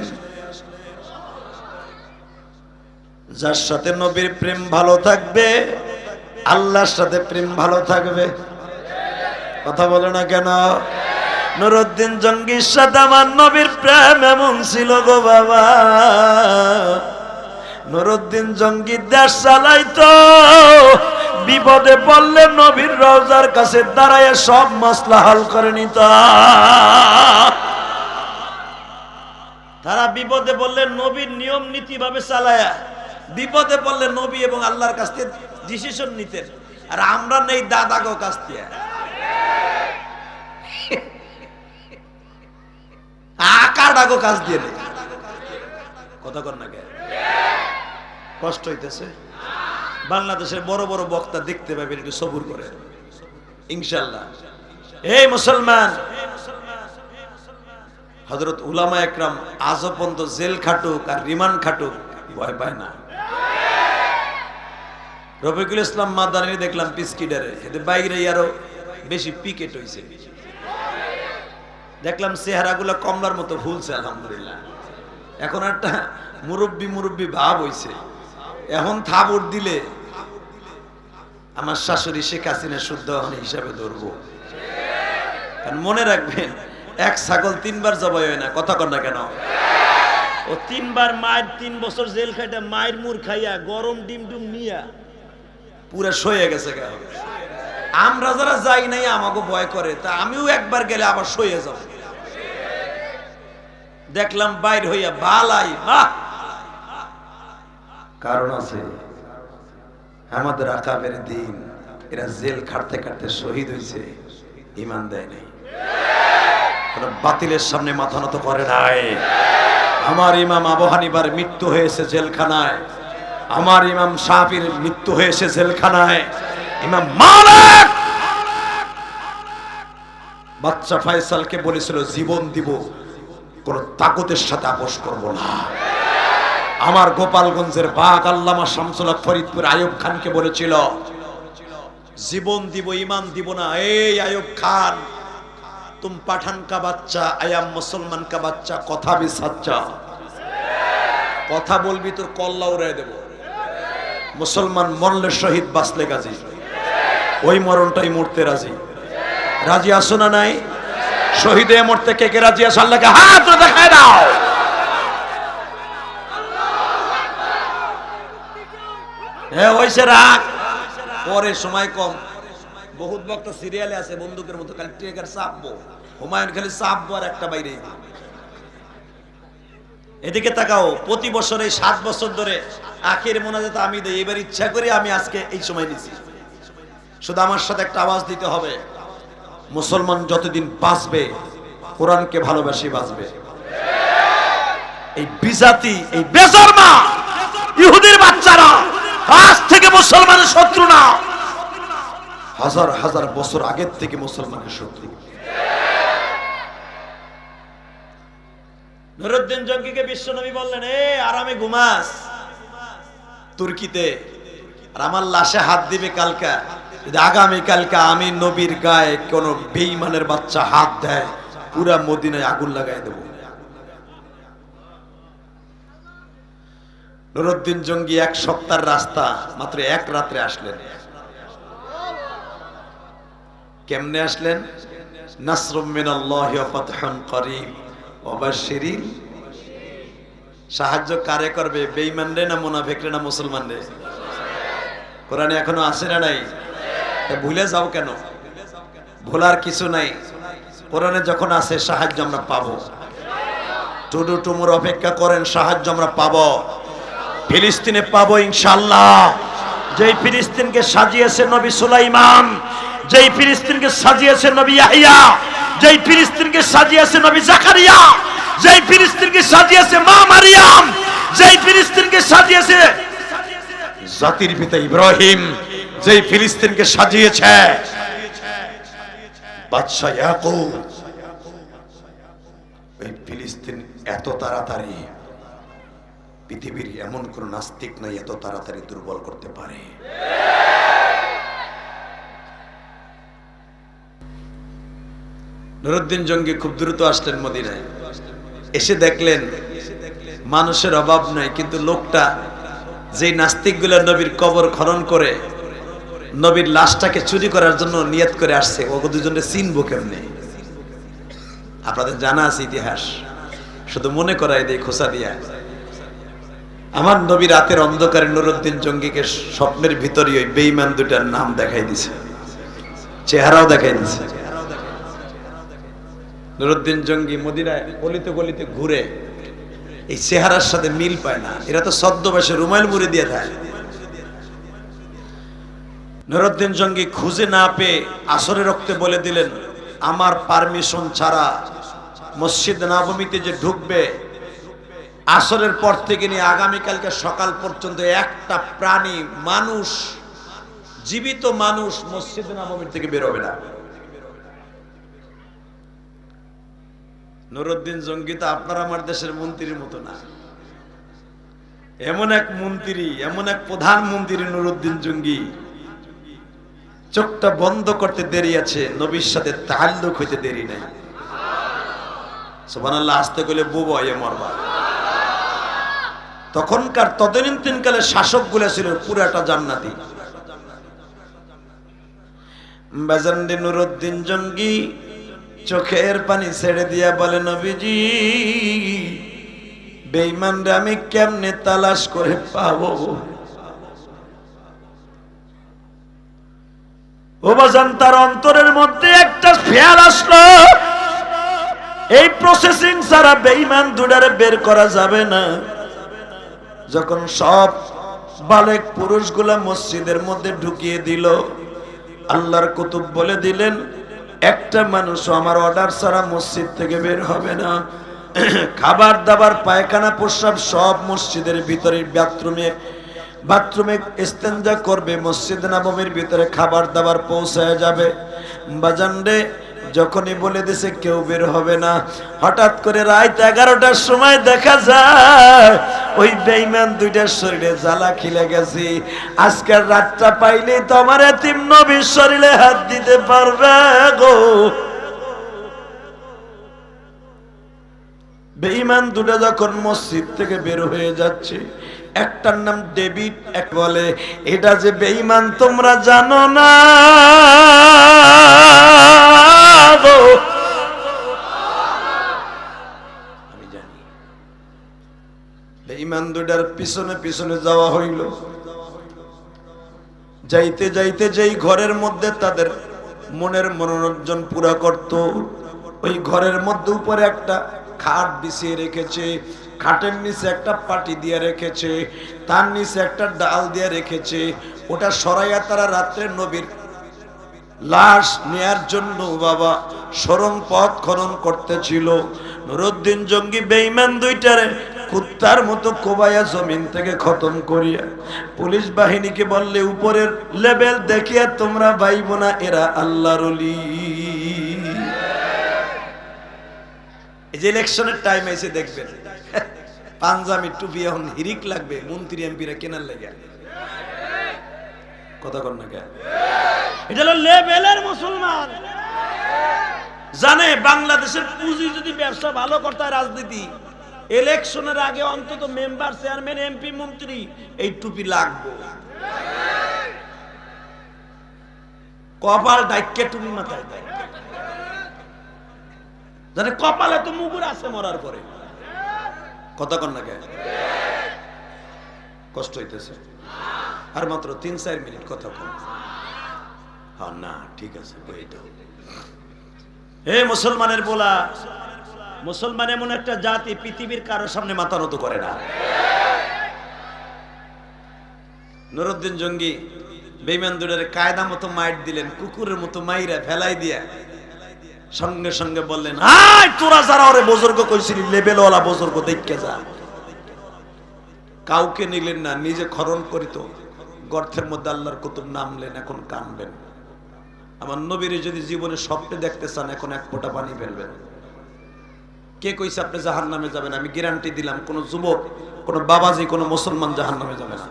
Speaker 1: যার সাথে নবীর প্রেম ভালো থাকবে, আল্লাহর সাথে প্রেম ভালো থাকবে। কথা বলে না কেন? নুরউদ্দিন জঙ্গির সাথে আমার নবীর প্রেম এমন ছিল গো বাবা, নুরউদ্দিন জঙ্গি দেশ চালাইতো, বিপদে পড়লে নবীর রওজার কাছে দাঁড়ায় সব মাসলা হল করে নিত। তারা বিপদে পড়লে নবীর নিয়ম নীতি ভাবে চালায়া, বিপদে পড়লে নবী এবং আল্লাহর কাছ থেকে ডিসিশন নিতেন। আর আমরা নেই দাদা গো কাছ থেকে, আকাডাগো কাজ দিয়ে নেই। কথা কর না কে? কষ্ট হইতেছে? বাংলাদেশের বড় বড় বক্তা দেখতে পাবেন, একটু সবুর করে ইনশাআল্লাহ। এই মুসলমান, হযরত উলামা একরাম আজও পর্যন্ত জেল খাটুক আর রিমান্ড খাটুক ভয় পায় না। রফিকুল ইসলাম মাদানী দেখলাম পিসকিডারে, এতে বাইরে আরো বেশি পিকেট হইছে। দেখলাম চেহারাগুলো কমলার মতো ফুলছে আলহামদুলিল্লাহ। এখন একটা মুরব্বি মুরব্বি ভাব হইছে। এখন থাবুর দিলে আমার শাশুড়ি শেখ হাসিনা শুদ্ধ হিসাবে ধরবো। কারণ মনে রাখবেন, এক ছাগল 3 বার জবাই হয় না। কথা কর না কেন? ও 3 বার মায়ের 3 বছর জেল খাইটা মায়ের মুর খাইয়া গরম ডিম ডুম নিয়া পুরা সয়ে গেছে। আমরা যারা যাই নাই আমাকে ভয় করে, তা আমিও একবার গেলে আবার সয়ে যাব। দেখলাম বাইর হইয়া বালাই বাহ, কারণ আছে আমাদের আকাবের দিন, এরা জেল খাটতে খাটতে শহীদ হয়েছে, ইমান দেয় নাই, বাতিলের সামনে মাথা নত করে নাই। আমার ইমাম আবু হানিফার মৃত্যু হয়েছে জেলখানায়, আমার ইমাম শাফির মৃত্যু হয়েছে জেলখানায়, ইমাম মালিক বাচ্চা ফয়সালকে বলেছিল জীবন দিব, কোন তাকতের সাথে আপোষ করব না। আমার গোপালগঞ্জের বাগ আল্লামা শামসুল হক ফরিদপুর আইয়ুব খানকে বলেছিল জীবন দিব, ইমান দিব না। এই আইয়ুব খান, তুম পাঠান কা বাচ্চা, আয়াম মুসলমান কা বাচ্চা, কথা বি সাচ্চা, কথা বলবি তোর কল্লা উড়াই দেব। মুসলমান মরলে শহীদ, বাঁচলে গাজী, ওই মরণটাই মরতে রাজি। রাজি আসো না নাই? শহীদে মরতে কে কে রাজি আসো? আল্লাহকে হাত দেখায় দাও। হ্যাঁ হইছে, রাখ, পরে সময় কম। বহুত বক্তা সিরিয়ালে আছে বন্দুকের মতো, খালি ট্রেগার চাপবো, হুমায়ুন খালি চাপবো আর একটা বাইরে। এদিকে তাকাও, প্রতি বছর এই 7 বছর ধরে আখির মোনাজাত আমি দেই। এবার ইচ্ছা করে আমি আজকে এই সময় নিছি। শুধু আমার সাথে একটা আওয়াজ দিতে হবে, মুসলমান যতদিন বাঁচবে কোরআনকে ভালোবাসি বাঁচবে। এই বিজাতি, এই বেজন্মা ইহুদির বাচ্চারা আজ থেকে মুসলমানের শত্রু না, হাজার হাজার বছর আগের থেকে মুসলমানের শত্রু। নুরউদ্দিন জঙ্গিকে বিশ্বনবী বললেন, এ আরামে ঘুমাস তুর্কিতে, আর আমার লাশে হাত দিবে কালকা। যদি আগামী কালকা আমি নবীর গায়ে কোন বেঈমানের বাচ্চা হাত দেয়, পুরা মদিনায় আগুন লাগাই দেব। নুরউদ্দিন জঙ্গি 1 সপ্তাহের রাস্তা মাত্র 1 রাত্রে আসলেন। কেমনে আসলেন? নাসরুম মিনাল্লাহি ওয়া ফাতহুন করিব ওয়া বাশশিরিল। সাহায্য কারে করবে? বেঈমানরে না মুনাফিকরে না মুসলমানরে? কোরআনে এখনো আছে না নাই? ভুলে যাও কেন? ভোলার কিছু নাই। কোরআনে যখন আছে সাহায্য আমরা পাবো। টুডু টুমুর অপেক্ষা করেন, সাহায্য আমরা পাবো। ফিলিস্তিনে পাবো ইনশাআল্লাহ। যেই ফিলিস্তিনকে সাজিয়েছে নবী সুলাইমান, যেই ফিলিস্তিনকে সাজিয়েছে নবী ইয়াহইয়া, যেই ফিলিস্তিনকে সাজিয়েছে নবী জাকারিয়া, যেই ফিলিস্তিনকে সাজিয়েছে মা মারিয়াম, যেই ফিলিস্তিনকে সাজিয়েছে জাতির পিতা ইব্রাহিম, যেই ফিলিস্তিনকে সাজিয়েছে বাদশা ইয়াকুব, এই ফিলিস্তিন এত তাড়াতাড়ি পৃথিবীর এমন কোন নাস্তিক নাই এত তাড়াতাড়ি দুর্বল করতে পারে। নুরউদ্দিন জঙ্গি খুব দ্রুত আসলেন মদিনায়, এসে দেখলেন মানুষের অভাব নাই, কিন্তু লোকটা যে নাস্তিকগুলো নবীর কবর খনন করে নবীর লাশটাকে চুরি করার জন্য নিয়ত করে আসছে, ও দুজনে চিনবো কেমনে? আপনাদের জানা আছে ইতিহাস, শুধু মনে করাই দেয় খোসা দিয়া। আমার নবী রাতের অন্ধকারে নুরউদ্দিন জঙ্গিকে স্বপ্নের ভিতরে ওই বেঈমান দুটার নাম দেখাই দিছে, চেহারাও দেখাই দিছে। নুরউদ্দিন জঙ্গি মদিনায় গলিতে গলিতে ঘুরে এই চেহারার সাথে মিল পায় না, এরা তো ছদ্মবেশে রুমাইল মুড়ি দিয়ে থাকে। নুরউদ্দিন জঙ্গি খুঁজে না পেয়ে আসরে রক্তে বলে দিলেন, আমার পারমিশন ছাড়া মসজিদ নববীতে যে ঢুকবে আসরের পর থেকে নিয়ে আগামীকালকে সকাল পর্যন্ত একটা প্রাণী মানুষ, জীবিত মানুষ মসজিদ নববীর থেকে বের হবে না। নুরউদ্দিন জঙ্গি তো আপনার আমার দেশের মন্ত্রীর মতো না, এমন এক মন্ত্রী, এমন এক প্রধানমন্ত্রী নুরউদ্দিন জঙ্গি, চোখটা বন্ধ করতে দেরি আছে, নবীর সাথে তাআল্লুক হইতে দেরি নাই। সুবহানাল্লাহ, আসতে গেলে বুবো এ মরবা। তখনকার তদানীন্তনকালে শাসকগুলো ছিল পুরাটা জান্নাতি। বাজানদি নুরউদ্দিন জঙ্গি চোখের পানি ছেড়ে দিয়া বলে, নবীজি বেঈমানরা আমি কেমনে তালাশ করে পাবো? ও বাজান, তার অন্তরের মধ্যে একটা খেয়াল আসলো, এই প্রসেসিং ছাড়া বেঈমান দুটারে বের করা যাবে না। যখন সব বালেক পুরুষগুলা মসজিদের মধ্যে ঢুকিয়ে দিল, আল্লাহর কুতুব বলে দিলেন, একটা মানুষ আমার অর্ডার ছাড়া মসজিদ থেকে বের হবে না। খাবার দাবার পায়খানা প্রস্রাব সব মসজিদের ভিতরে বাথরুমে ইস্তেঞ্জা করবে, মসজিদ নববীর ভিতরে খাবার দাবার পৌঁছায় যাবে। বাজান রে, যখনই বলে দিছে কেউ বের হবে না, হঠাৎ করে রাত 11টার সময় দেখা যায় ওই বেঈমান দুইটার শরীরে জ্বালা খিলে গেছে। আজকের রাতটা পাইলে তো আমার এতিম নবীর শরীরে হাত দিতে পারবে গো। বেঈমান দুটা যখন মসজিদ থেকে বের হয়ে যাচ্ছে, একটার নাম ডেভিড, এক বলে এটা যে বেঈমান তোমরা জানো না গো, আমি জানি। বেঈমান দুটার পিছনে পিছনে যাওয়া হইল। যাইতে যাইতে যেই ঘরের মধ্যে তাদের মনের মনোরঞ্জন পুরা করত, ওই ঘরের মধ্যে উপরে একটা খাট বিছিয়ে রেখেছে, খাটের নিচে একটা পাটি দিয়ে রেখেছে, তার নিচে একটা ডাল দিয়ে রেখেছে। ওটা সরাইয়া তারা রাত্রে নবীর লাশ নেয়ার জন্য বাবা সরং পথ খনন করতেছিল। নুরউদ্দিন জঙ্গি বেঈমান দুইটারে কুত্তার মতো কোবাইয়া জমিন থেকে খতম করিয়া পুলিশ বাহিনীকে বললে, উপরের লেভেল দেখিয়া তোমরা ভাইব না এরা আল্লাহর ওলি। এই যে ইলেকশনের টাইম এসে দেখবেন পাঞ্জাবি টুপি এখন হিরিক লাগবে মন্ত্রী এমপিরা কেনার লাগে, কথা কন না কেন? এটা হলো লেভেলের মুসলমান, জানে বাংলাদেশের পুঁজি যদি ব্যবসা ভালো করতে হয়, রাজনীতি ইলেকশনের আগে অন্তত মেম্বার, চেয়ারম্যান, এমপি, মন্ত্রী এই টুপি লাগবে। কপাল ডাইকে টুপি মাথায় দেয়, জানে কপালে তো মুগুর আছে মরার পরে, কথা কন না কেন? কষ্ট হইতেছে আর মাত্র 3-4 মিনিট কথা কন। হ্যাঁ না ঠিক আছে, হে মুসলমানের বলা, মুসলমান এমন একটা জাতি পৃথিবীর কারোর সামনে মাথা নত করে না। নুরউদ্দিন জঙ্গি বেঈমান দুটারে কায়দা মতো মাইর দিলেন, কুকুরের মতো মাইরা ফেলাই দিয়া সঙ্গে সঙ্গে বললেন, আয় তোরা যারা ওরে বুজুর্গ কইছিলি লেভেলওয়ালা বুজুর্গ দেখকে যা। কাউকে নিলেন না, নিজে খরণ করিত গর্তের মধ্যে আল্লাহর কুতুব নামলেন। এখন কানবেন। আমার নবীর যদি জীবনে স্বপ্নে দেখতে চান, এখন এক ফোঁটা পানি ফেলবেন। কে কইছে আপনি জাহান্নামে যাবেন? আমি গ্যারান্টি দিলাম, কোন যুবক, কোন বাবাজি, কোন মুসলমান জাহান্নামে যাবে না।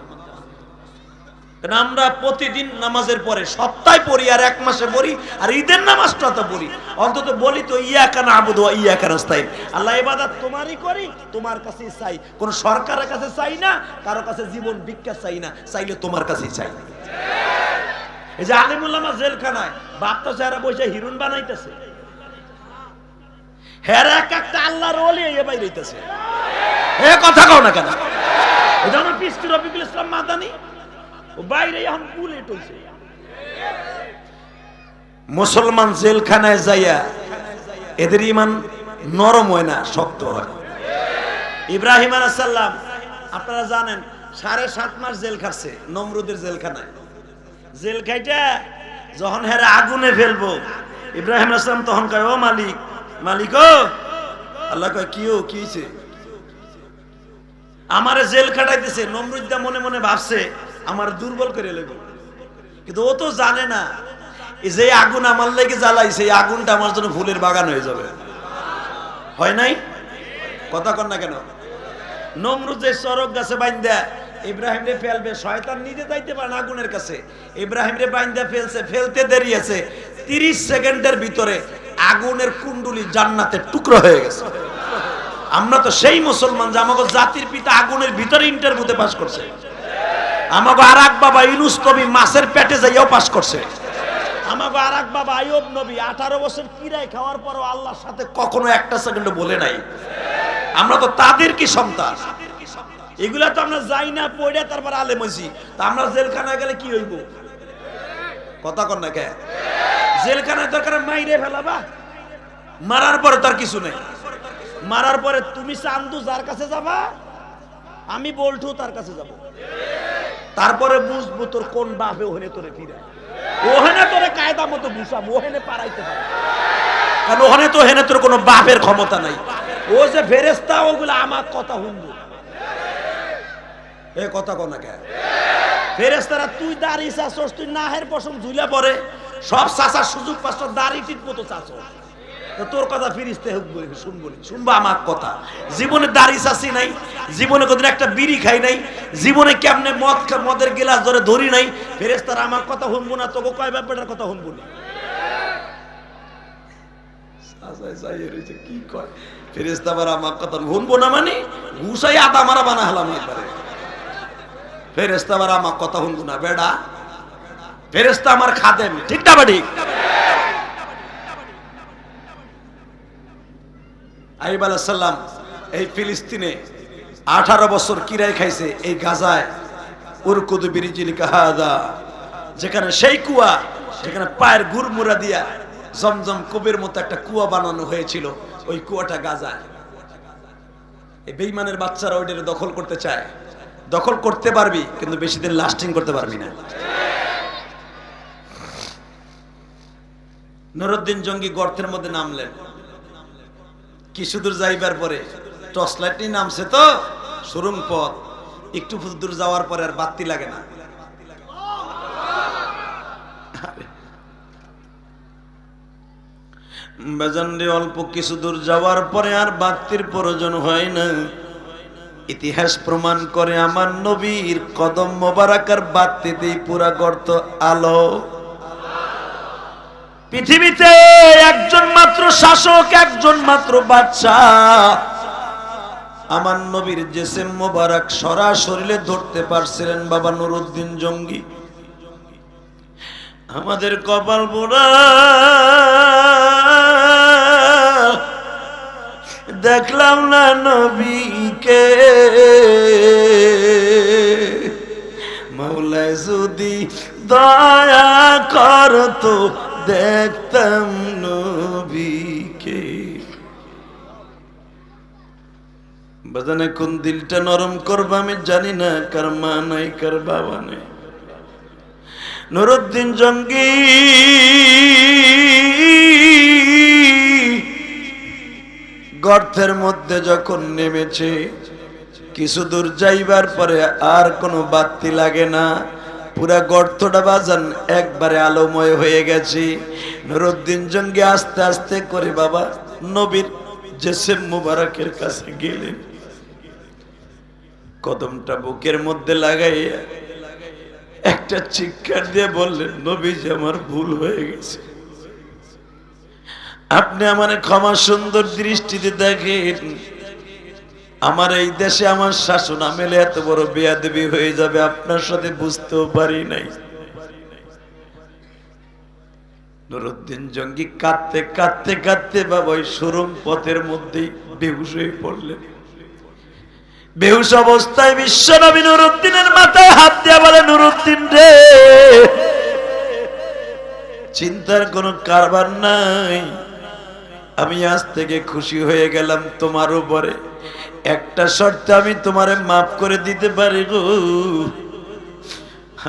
Speaker 1: আমরা প্রতিদিন নামাজের পরে সপ্তাহে পড়ি, আর এক মাসে পড়ি, আর ঈদের নামাজটা তো পড়ি। অন্তত বলি তো ইয়াকা নাবুদু ওয়া ইয়াকা নাস্তাইন, আল্লাহ ইবাদত তোমারই করি, তোমার কাছেই চাই। কোন সরকারের কাছে চাই না, কারো কাছে জীবন ভিক্ষা চাই না, চাইলে তোমার কাছেই চাই। এই যে আলিমুল উলামা জেলখানায় বাপটা চেহারা বসে হিরুন বানাইতেছে, হেরা এক একটা আল্লাহর ওলি এ বাইরে হইতেছে। এ কথা কও না কেন? এই যেমন পিস্তি রফিকুল ইসলাম মাদানী বাইরে এখন বুলেট হইছে। মুসলমান জেলখানায় যাইয়া এদের ইমান নরম হয় না, শক্ত হয়। ইব্রাহিম আলাইহিস সালাম আপনারা জানেন 7.5 মাস জেল খাটছে নমরুদের জেলখানায়। জেল খাইটা যখন হেরা আগুনে ফেলবো, ইব্রাহিম আলাইহিস সালাম তখন কয়, ও মালিক, মালিক ও। আল্লাহ কয়, কি হইছে? আমারে জেল খাটাইতেছে। নমরুদা মনে মনে ভাবছে আমার দুর্বল করে লেগে, কিন্তু ও তো জানে না এই যে আগুন আমার লেগে জ্বালাইছে, এই আগুনটা আমার জন্য ফুলের বাগান হয়ে যাবে। হয় নাই? কথা কন না কেন? নমরুদ যে চরক গাছে বাইন্দা ইব্রাহিম রে ফেলবে, শয়তান নিজে যাইতে পারে না আগুনের কাছে, ইব্রাহিম রে বাইন্দা ফেলছে। ফেলতে দেরি আছে, 30 সেকেন্ডের ভিতরে আগুনের কুণ্ডুলি জান্নাতের টুকরো হয়ে গেছে। আমরা তো সেই মুসলমান যে আমাকে জাতির পিতা আগুনের ভিতরে ইন্টারভিউতে পাস করছে। আমাকে আর এক বাবা ইউনুস নবী মাছের পেটে যাইয়াও পাস করছে। আমাকে আর এক বাবা আইয়ুব নবী 18 বছর কিরাই খাওয়ার পরও আল্লাহর সাথে কখনো একটা সেকেন্ড বলে নাই। আমরা তো তাদের কি সন্তান? এগুলা তো আমরা যাই না পড়ে তারপর আলেম হইছি। তা আমরা জেলখানায় গেলে কি হইব? কথা কন না কে? জেলখানায় দরকার মাইরে ফেলাবা, মারার পরে তার কিছু নেই। মারার পরে তুমি চান্দু যার কাছে যাবা, আমি বলঠু তার কাছে যাব, তারপরে বুঝবো তোর কোন বাপে ওখানে তোরে ফিরায়। ওখানে তোরে কায়দা মতো বুঝাবো, ওখানে পারাইতে পারে, কারণ ওখানে তো ওখানে তোর কোনো বাপের ক্ষমতা নাই। ও যে ফেরেশতা, ওগুলো আমার কথা শুনবো। এ কথা কন না কে? ফেরেশতারা তুই দাড়ি চাচস, তুই নাহের পশম ঝুলা পরে সব চাচার সুযোগ পাচ্ছ, দাড়ি টিপ মতো চাচস, তোর কথা ফিরিস্তে হোক বলি শুনবো আমার কথা। জীবনে দাড়ি চাচি নাই, জীবনে কোনদিন একটা বিড়ি খাই নাই, জীবনে কেমনে মদের গিলাস ধরে ধরি নাই। ফেরেশতারা আমার কথা শুনবো না, তোকে কয় ব্যাপারটার কথা শুনবো না। কি কয় ফেরেশতা আবার আমার কথা শুনবো না, মানে ঘুষাই আদা মারা বানা হলাম একবারে। ফেরেশতা আবার আমার কথা শুনবো না বেডা, ফেরেশতা আমার খাদেম, ঠিক না বাড়ি? আইয়ুব আলাইহিস সালাম এই ফিলিস্তিনে 18 বছর কিরাই খাইছে, এই গাজায় উরকুদু বিরিজিলিকা হাদা, যেখানে সেই কুয়া, যেখানে পায়ের গুড়মুড়া দিয়া জমজম কূপের মতো একটা কুয়া বানানো হয়েছিল, ওই কুয়াটা গাজায়। এই বেঈমানের বাচ্চারা ওইটারে দখল করতে চায়। দখল করতে পারবি, কিন্তু বেশি দিন লাস্টিং করতে পারবি না। নুরউদ্দিন জঙ্গি গর্তের মধ্যে নামলেন। কিছু দূর যাইবার পরে টর্চ লাইট নিয়ে নামছে, তো সুরুং পথ, একটু দূর যাওয়ার পরে আর বাতি লাগে না। বেজানরে অল্প কিছু দূর যাওয়ার পরে আর বাতির প্রয়োজন হয় না। ইতিহাস প্রমাণ করে আমার নবীর কদম মোবারকার বাতিতেই পুরা গর্ত আলো। পৃথিবীতে একজন মাত্র শাসক, একজন মাত্র বাদশা, আমার নবীর জিসিম মোবারক সরাসরি ধরতে পারছিলেন বাবা নুরউদ্দিন জঙ্গি। আমাদের কপাল পোড়া, দেখলাম না নবীকে। মাওলায় যদি দয়া করতো দেখতাম নবীকে। বাজানে কোন দিলটা নরম করবা আমি জানি না, কার মা নাই কার বাবা নেই। নুরুদ্দিন জঙ্গি গর্তের মধ্যে যখন নেমেছে, কিছু দূর যাইবার পরে আর কোনো বাতি লাগে না, পুরা গর্তটা বাজান একবারে আলোময় হয়ে গেছে। নুরুদ্দিন জঙ্গি আস্তে আস্তে করে বাবা নবীর জেসেম মুবারকের কাছে গেলেন, কদমটা বুকের মধ্যে লাগাইয়া একটা চিৎকার দিয়ে বললেন, নবীজি আমার ভুল হয়ে গেছে, আপনি আমার ক্ষমা সুন্দর দৃষ্টিতে দেখেন, আমার এই দেশে আমার শাসন আমেলে এত বড় বেয়াদবি হয়ে যাবে আপনার সাথে বুঝতেও পারি নাই। নুরুদ্দিন জঙ্গি কাঁদতে কাঁদতে কাঁদতে বাবা ওই সুরম পথের মধ্যেই বেহুশ হয়ে পড়লেন। বেহুশ অবস্থায় বিশ্বনবী নুরুদ্দিনের মাথায় হাত দিয়া বলে, নুরুদ্দিন রে, চিন্তার কোনো কারবার নাই, আমি আজ থেকে খুশি হয়ে গেলাম তোমার উপরে, একটা শর্তে আমি তোমারে মাফ করে দিতে পারি গো,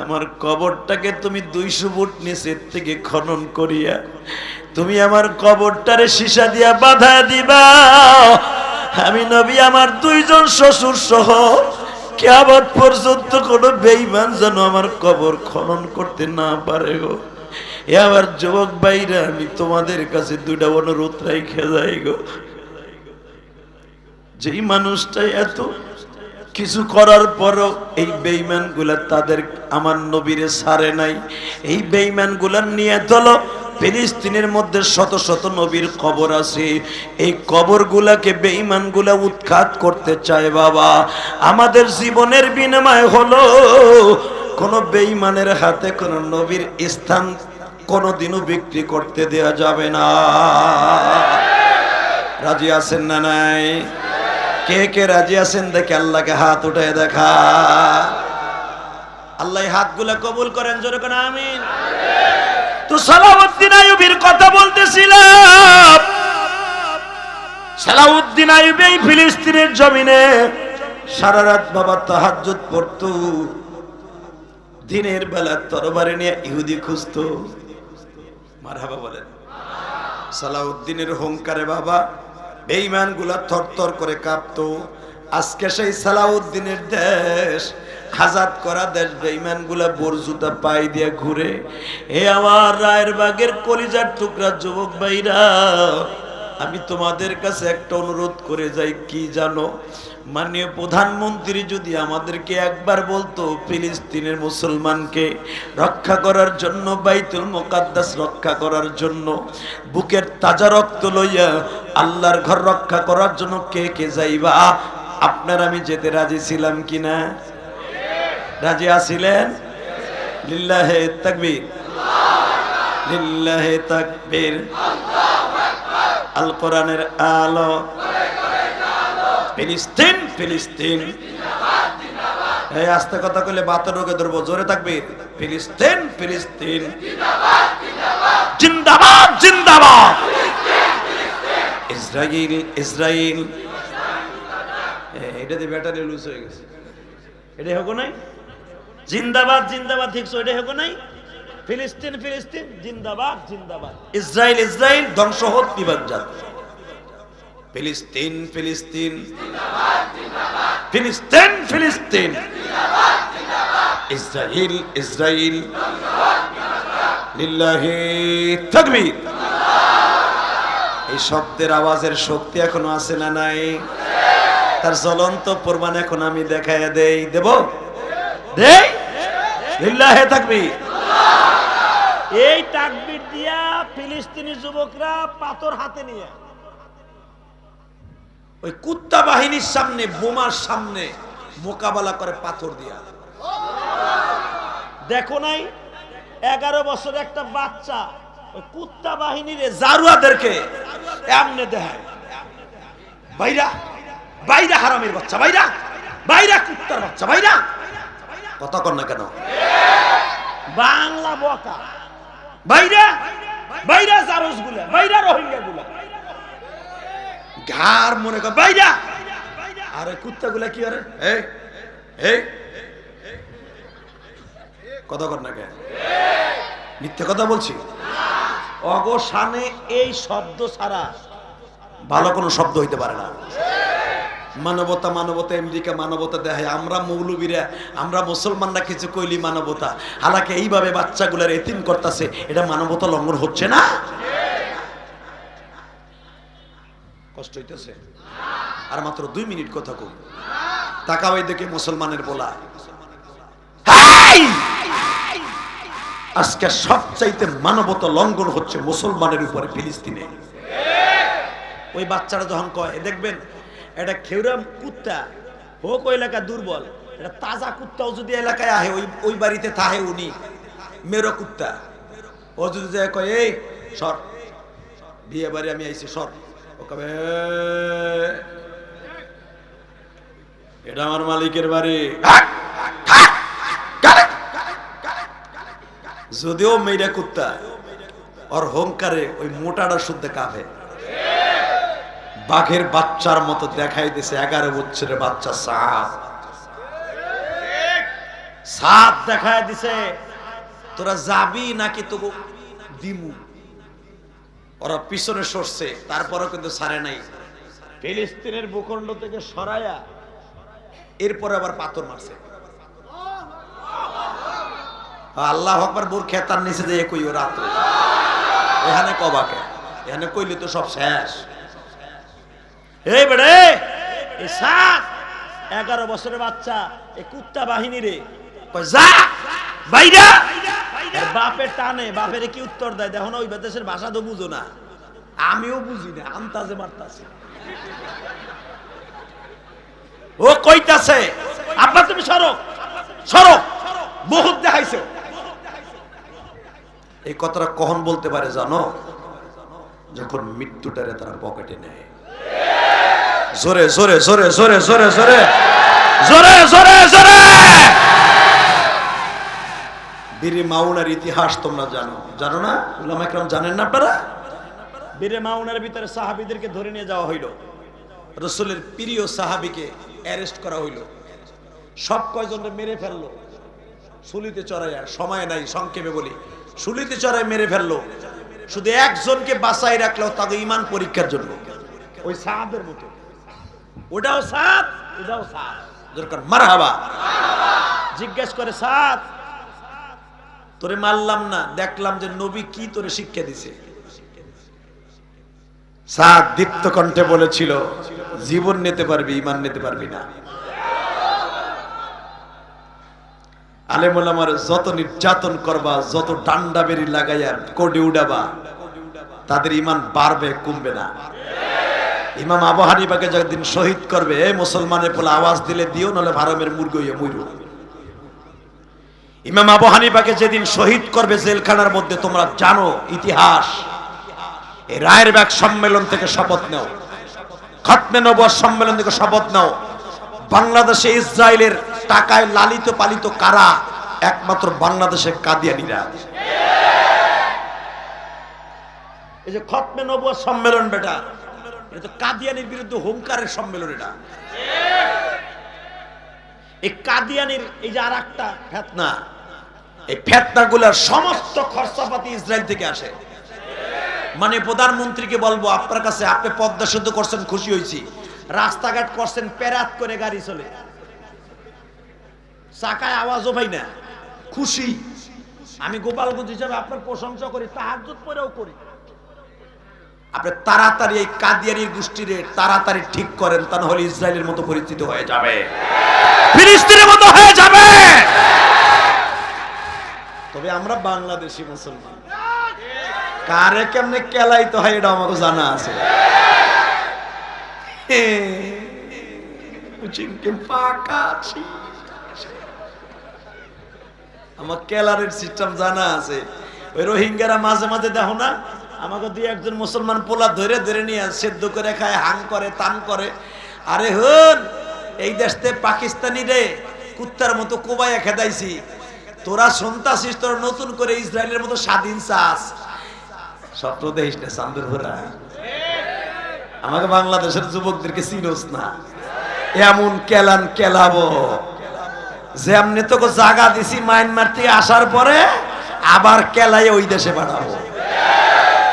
Speaker 1: আমার কবরটাকে তুমি 200 ফুট নিচের থেকে খনন করিয়া তুমি আমার কবরটারে সীসা দিয়া বাঁধা দিবা, আমি নবী আমার 2 জন শ্বশুর সহ কিয়ামত পর্যন্ত কোনো বেঈমান যেন আমার কবর খনন করতে না পারে গো। এ আমার যুবক ভাইরা, আমি তোমাদের কাছে 2টা অনুরোধ রাইখা যাই গো, যেই মানুষটা এত কিছু করার পরও এই বেঈমান গুলা তাদের আমার নবীরে ছাড়ে নাই, এই বেঈমান গুলার নিয়ত হলো ফিলিস্তিনের মধ্যে শত শত নবীর কবর আছে, এই কবর গুলাকে বেঈমান গুলা উৎখাত করতে চায় বাবা। আমাদের জীবনের বিনিময় হলো কোন বেঈমানের হাতে কোন নবীর স্থান কোনদিনও বিক্রি করতে দেয়া যাবে না। রাজি আছেন না নাই? কে কে রাজি আছেন দেখে আল্লাহকে হাত উঠায় দেখা। আল্লাহ হাতগুলা কবুল করেন, জোরে কোন আমিন। তো সালাউদ্দিন আইয়ুবীর কথা বলতেছিলাম। সালাউদ্দিন আইয়ুবী এই ফিলিস্তিনের জমিনে সারা রাত বাবা তাহাজ্জুদ পড়তো, দিনের বেলা তরবারি নিয়ে ইহুদি খুঁজতো। মারহাবা বলেন। সালাউদ্দিনের হুঙ্কারে বাবা বেঈমান গুলা থরথর করে কাঁপতো। আজকে সেই সালাউদ্দিনের দেশ, আজাদ করা দেশ, বেঈমান গুলা বরজুতা পাই দিয়ে ঘুরে। এ আমার রায়ের বাগের কলিজার টুকরা যুবক ভাইরা, আমি তোমাদের কাছে একটা অনুরোধ করে যাই, কি জানো? মাননীয় প্রধানমন্ত্রী যদি আমাদেরকে একবার বলতো ফিলিস্তিনের মুসলমানকে রক্ষা করার জন্য, বাইতুল মুকাদ্দাস রক্ষা করার জন্য, বুকের তাজা রক্ত লইয়া আল্লাহর ঘর রক্ষা করার জন্য কে কে যাইবা, আপনার আমি যেতে রাজি ছিলাম কিনা? রাজি আছিলেন? লিল্লাহে তাকবীর, লিল্লাহে তাকবীর। আল কোরআনের আলো, ফিলিস্তিন ফিলিস্তিন। এই আস্তে কথা কইলে বাতের রোগে ধরবো, জোরে তাকবীর। ফিলিস্তিন ফিলিস্তিন, জিন্দাবাদ জিন্দাবাদ। ইসরাইল ইসরাইল। এটা দিয়ে ব্যাটারি লুজ হয়ে গেছে, এটা হোক নাই? জিন্দাবাদ জিন্দাবাদ, ঠিক এটা হোক নাই? ফিলিস্তিন ফিলিস্তিন, জিন্দাবাদ জিন্দাবাদ। ইসরাইল ইসরাইল, ধ্বংস হোক বিভাজ্জাত। ফিলিস্তিন ফিলিস্তিন, ফিলিস্তিন ফিলিস্তিন, ইসরাইল ইসরাইল, লিল্লাহি তাকবীর। এই শব্দের আওয়াজের শক্তি এখনো আছে না নাই? তার জ্বলন্ত প্রমাণ এখন আমি দেখাইয়া দেই, দেব দেই। লিল্লাহি তাকবীর। এই তাকবীর দিয়া ফিলিস্তিনি যুবকরা পাথর হাতে নিয়ে ওই কুত্তা বাহিনীর সামনে, বোমার সামনে মোকাবেলা করে পাথর দিয়া। দেখো নাই 11 বছর একটা বাচ্চা ওই কুত্তা বাহিনীর জারুয়াদেরকে এমনে দেখায়, বাইরা বাইরা হারামের বাচ্চা, বাইরা বাইরা কুত্তার বাচ্চা, বাইরা। কথা কর না কেন? বাংলা বকা, বাইরা বাইরা জারুস গুলা, বাইরা রোহিঙ্গা গুলা, ঘাড় মনে কর বাইরা। আর কুত্তা গুলা কি? আরে এই কথা কর না কেন? মিথ্যে কথা বলছি?
Speaker 2: অগসানে এই শব্দ ছাড়া
Speaker 1: ভালো কোনো শব্দ হইতে পারে না। মানবতা মানবতা আমেরিকা মানবতা দেখায়, আমরা মৌলবীরা আমরা মুসলমানরা কিছু কইলি মানবতা, হালাকে এইভাবে বাচ্চাগুলার এতিম করতেছে, এটা মানবতা লঙ্ঘন হচ্ছে না? কষ্ট হইতেছে? আর মাত্র 2 মিনিট কথা কই। তাকাও এই দেখে মুসলমানের বলা, আজকে সবচাইতে মানবতা লঙ্ঘন হচ্ছে মুসলমানের উপরে ফিলিস্তিনে। ওই বাচ্চারা যখন কয়, দেখবেন এটা খেউরা কুত্তা হোক ওই এলাকা দুর্বল, এটা তাজা কুত্তাও যদি এলাকায় আহে ওই বাড়িতে থাহে উনি মেরো কুত্তা, ও যদি যায় কয় এই সর, বিয়ে বাড়ি আমি আইছি সর, ও কবে এটা আমার মালিকের বাড়ি। যদিও মেয়েরা কুত্তা, ওর হংকারে ওই মোটাটা শুদ্ধ কাঁপে। বাঘের বাচ্চার মতো দেখাই দিছে 11 বছরের বাচ্চা সাপ দেখায় দিছে, তোরা যাবি নাকি তো দিমু। ওরা পিছনে সরছে, তারপরও কিন্তু ছাড়ে নাই। ফিলিস্তিনের ভূখণ্ড থেকে সরায়া এরপর আবার পাথর মারছে। আল্লাহ আকবার। বোর খেতার নিচে যে কই ও রাত এখানে কবাকে, এখানে কইলে তো সব শেষ। এই বেড়ে এই 11 বছরের বাচ্চা এই কুত্তা বাহিনী রে কয় যা বাইরা, বাপের টানে বাপের কি উত্তর দেয় দেখো না? ওই দেশের ভাষা তো বুঝো না, আমিও বুঝি না, আন্তাজে মারতাছে। ও কইতাছে আব্বা তুমি সরো সরো, বহুত দেখাইছো। এই কথাটা কখন বলতে পারে জানো? যখন মৃত্যুটারে তারা পকেটে নেয়। জোরে জোরে জোরে জোরে জোরে জোরে জোরে জোরে জোরে। বীরে মাউনার ইতিহাস তোমরা জানো, জানো না? উলামা ইকরাম জানেন না আপনারা? বীরে মাউনার ভিতরে সাহাবীদেরকে ধরে নিয়ে যাওয়া হইল, রাসূলের প্রিয় সাহাবীকে অ্যারেস্ট করা হইল, সব কয়জনকে মেরে ফেললো শুলিতে চড়াইয়া। সময় নাই, সংক্ষেপে বলি, শুলিতে চড়াই মেরে ফেললো। শুধু একজনকে বাঁচাই রাখলো তাকে ঈমান পরীক্ষার জন্য, ওই সাহাবের মতো। ওটাও সাদ, এটাও সাদ, দরকার মারহাবা। জিজ্ঞেস করে সাদ তোরে মারলাম না, দেখলাম যে নবী কি তোরে শিক্ষা দিছে। সাদ দীপ্ত কণ্ঠে বলেছিল জীবন নিতে পারবি, ঈমান নিতে পারবি না। আলেম ওলামার যত নির্যাতন করবা, যত ডান্ডা বেরি লাগাইয়া কোডে উড়াবা, তাদের ঈমান বাড়বে কমবে না। ইমাম আবু হানিফাকে যেদিন শহীদ করবে, এই মুসলমানের পোলা আওয়াজ দিলে দিও, নাহলে ভারমের মুরগি হইয়া মইরো। ইমাম আবু হানিফাকে যেদিন শহীদ করবে জেলখানার মধ্যে, তোমরা জানো ইতিহাস। এই রায়ের বাগ সম্মেলন থেকে শপথ নাও, খতমে নবুয়ত সম্মেলন থেকে শপথ নাও, বাংলাদেশে ইসরায়েলের টাকায় লালিত পালিত কারা? একমাত্র বাংলাদেশের কাদিয়ানীরা। এই যে খতমে নবুয়ত সম্মেলন বেটা, এটা তো কাদিয়ানীর বিরুদ্ধে হুঙ্কারের সম্মেলন। এটা এই কাদিয়ানীর এই যে আরেকটা ফিতনা, এই ফিতনাগুলোর সমস্ত খরচাপাতি ইসরায়েল থেকে আসে। মানে প্রধানমন্ত্রীকে বলবো আপনার কাছে, আপনি পদ্মা সেতু করছেন খুশি হয়েছি, রাস্তাঘাট করছেন পেরাত করে গাড়ি চলে, চাকায় আওয়াজও পাই না, খুশি। আমি গোপালগঞ্জ হিসাবে আপনার প্রশংসা করি, তাহাজ্জুদ পড়েও করি। আপনি তাড়াতাড়ি এই কাদিয়ানীর গোষ্ঠীরে তাড়াতাড়ি ঠিক করেন, তা না হলে ইসরায়েলের মতো পরিস্থিতি হয়ে যাবে, ফিলিস্তিনের মতো হয়ে যাবে। তবে আমরা বাংলাদেশি মুসলমান, কারে কেমনে কেলাইতে হয় এটা আমাকে জানা আছে। আমার কেলারের সিস্টেম জানা আছে। ওই রোহিঙ্গারা মাঝে মাঝে দেখো না, আমাকে দুই একজন মুসলমান পোলা ধরে ধরে নিয়ে সেদ্ধ করে খায়, হাং করে, তান করে। আরে হন, এই দেশতে পাকিস্তানি রে কুত্তার মতো কোবাইয়া খেদাইছি, তোরা শুনতাছিস তোরা নতুন করে ইসরায়েলের মতো স্বাধীন চাস। স্বপ্ন দেখিস না চান্দুর ভরা। আমাকে বাংলাদেশের যুবকদেরকে চিনোস না, এমন কেলান কেলাবো যে আমনে তোকে জাগা দিছি মায়ানমার থেকে আসার পরে আবার কেলাই ওই দেশে পাঠাবো।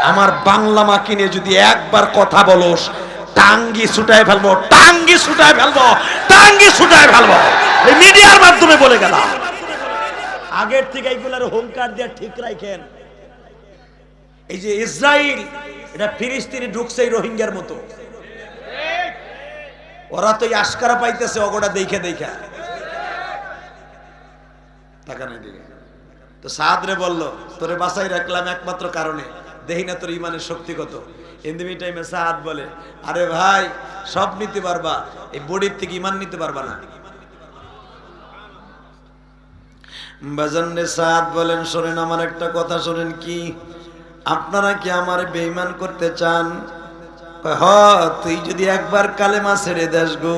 Speaker 1: আমার বাংলা মা কিনে যদি একবার কথা বলোস টাঙ্গি ছুটায় ফেলবো, টাঙ্গি ছুটায় ফেলবো, টাঙ্গি ছুটায় ফেলবো। এই মিডিয়ার মাধ্যমে বলে গেলাম।
Speaker 2: আগের থেকে এইগুলার হুঙ্কার দিয়ে ঠিক রাখেন।
Speaker 1: এই যে ইসরায়েল এটা ফিলিস্তিনি ঢুকছে রোহিঙ্গার মতো, ওরা তো আশকারা পাইতেছে অগোটা দেখে দেখা টাকা নাই দিকে। তো সাদ রে বললো তোরে বাসাই রাখলাম একমাত্র কারণে, দেখি না তোর ইমানের শক্তি কত। ইন্দিমি টাইমে সাদ বলে আরে ভাই সব নিতে পারবা, এই বডির থেকে ইমান নিতে পারবা না। বাজানে সাদ বলেন শোনেন আমার একটা কথা শোনেন, কি আপনারা কি আমার বেঈমান করতে চান? হ তুই যদি একবার কালেমা ছেড়ে দেস গো,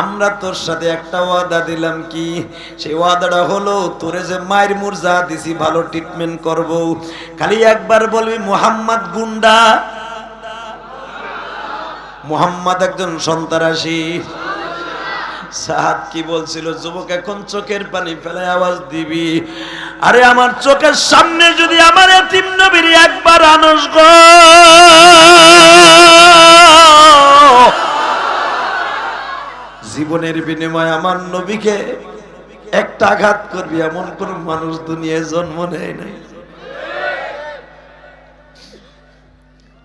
Speaker 1: আমরা তোর সাথে একটা ওয়াদা দিলাম, কি সেই ওয়াদাটা হলো তোরে যে মায়ের মুরজা দিছি ভালো ট্রিটমেন্ট করব, খালি একবার বলবি মুহাম্মদ গুন্ডা, মুহাম্মদ একজন সন্ত্রাসী। সাহাদ কি বলছিল, যুবক এখন চোখের পানি ফেলে আওয়াজ দিবি, আরে আমার চোখের সামনে যদি আমার এতিম নবীর একবার আনস গো, জীবনের বিনিময়ে আমার নবীকে একটা আঘাত করবি, এমন কোন মানুষ দুনিয়ায় জন্ম নেয় নাই।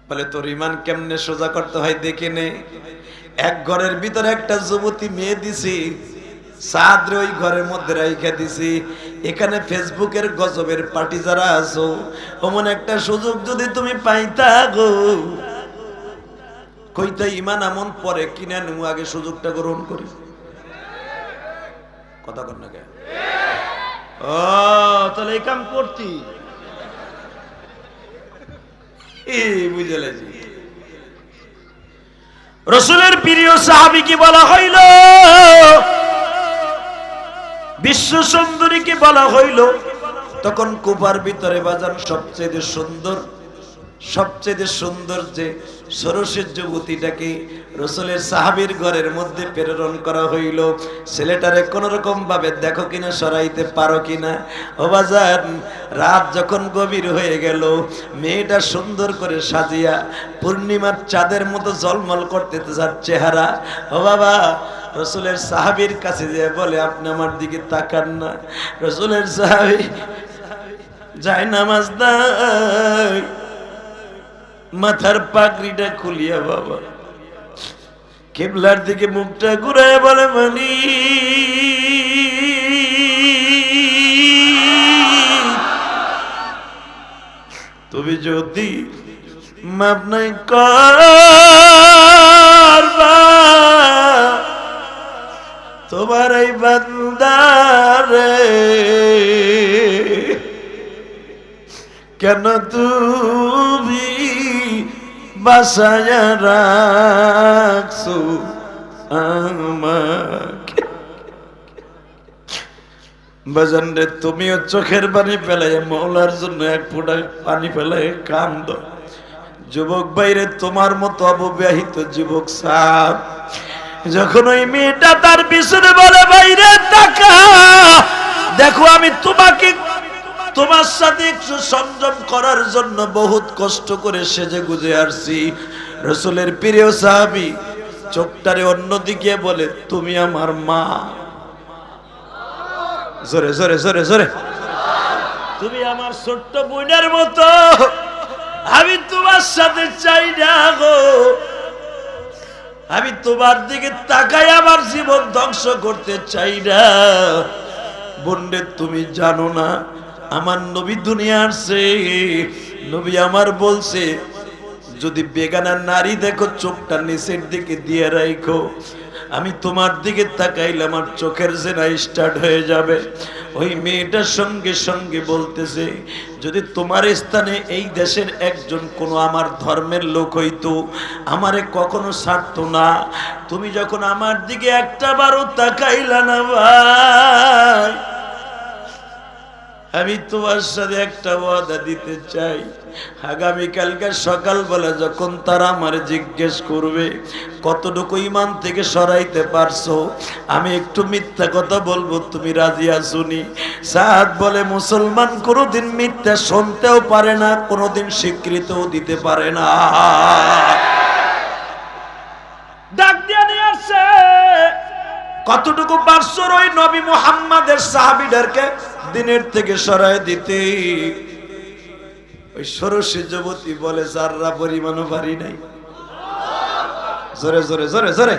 Speaker 1: বলে তোর ইমান কেমনে সোজা করতে হয় দেখে নে। এক ঘরের ভিতরে একটা যুবতী মেয়ে দিছি, সাদরে ওই ঘরের মধ্যে রাইখা দিছি। এখানে ফেসবুকের গজবের পার্টি যারা আছো, অমন একটা সুযোগ যদি তুমি পাইতা গো, কইতা ইমান এমন পরে কিনে নেব, আগে সুযোগটা গ্রহণ করি। কথা কর না কেন?
Speaker 2: ও তাহলে এই কাম করতি
Speaker 1: বুঝে লাগছি।
Speaker 2: রসুলের প্রিয় সাহাবীকে বলা হইল, বিশ্ব সুন্দরীকে বলা হইল,
Speaker 1: তখন কুপার ভিতরে বাজান সবচেয়ে সুন্দর যে সরসের যুবতীটাকে রসুলের সাহাবীর ঘরের মধ্যে প্রেরণ করা হইল। ছেলেটারে কোন রকম ভাবে দেখো কিনা, সরাইতে পারো কিনা। ও বাজান রাত যখন গভীর হয়ে গেল, মেয়েটা সুন্দর করে সাজিয়া পূর্ণিমার চাঁদের মতো ঝলমল করতে তার চেহারা। ও বাবা রসুলের সাহাবীর কাছে যে বলে আপনি আমার দিকে তাকান না। রসুলের সাহাবী যায় নামাজ দায়, মাথার পাগড়িটা খুলিয়া বাবা কিবলার দিকে মুখটা ঘুরায় বলে মানি তুমি যদি মাপ নাই করবা তোমার এই বান্দারে, কেন তুমি বাসায়া রাখছো আমাকে? বাজান রে তুমিও চোখের পানি ফেলাই মৌলার জন্য এক ফোঁটা পানি ফেলাই কান্দ। যুবক বাইরে তোমার মতো অবিবাহিত যুবক সাপ যখন ওই মেয়েটা তার পিছনে বলে বাইরে তাকা দেখো, আমি তোমাকে তোমার সাথে একটু সংযম করার জন্য বহুত কষ্ট করে সেজে গুজে আসছি। রসুলের প্রিয় সাহাবী চোখটারে অন্যদিকে বলে তুমি আমার মা। জোরে জোরে জোরে জোরে,
Speaker 2: তুমি আমার ছোট্ট বোনের মতো, আমি তোমার সাথে চাই না গো,
Speaker 1: আমি তোমার দিকে তাকাই আমার জীবন ধ্বংস করতে চাই না। বোনরে তুমি জানো না আমার নবী দুনিয়া আসছে, নবী আমার বলছে যদি বেগানা নারী দেখো চোখটা নিচের দিকে দিয়ে রাখো। আমি তোমার দিকে তাকাইলে আমার চোখের জেনা স্টার্ট হয়ে যাবে। ওই মেয়েটার সঙ্গে সঙ্গে বলতেছে যদি তোমার স্থানে এই দেশের একজন কোনো আমার ধর্মের লোক হইতো আমারে কখনো ছাড়তো না। তুমি যখন আমার দিকে একটা বারও তাকাইলা না ভাই, আমি তোমার সাথে একটা ওয়াদা দিতে চাই, আগামীকালকে সকালবেলা যখন তারা আমার জিজ্ঞেস করবে কতটুকু ইমান থেকে সরাইতে পারছো, আমি একটু মিথ্যা কথা বলবো, তুমি রাজি আছুনি? সাদ বলে, মুসলমান কোনোদিন মিথ্যা শুনতেও পারে না, কোনোদিন স্বীকৃতিও দিতে পারে না।
Speaker 2: ডাক দিয়ে নিয়ে আসছে,
Speaker 1: কতটুকু পারছো ওই নবী মুহাম্মাদের সাহাবীদেরকে দিনের থেকে সরায় দিতে? ওই ষোড়শী যুবতী বলে, যাররা পরিমাণও পারি নাই। জোরে জোরে জোরে জোরে।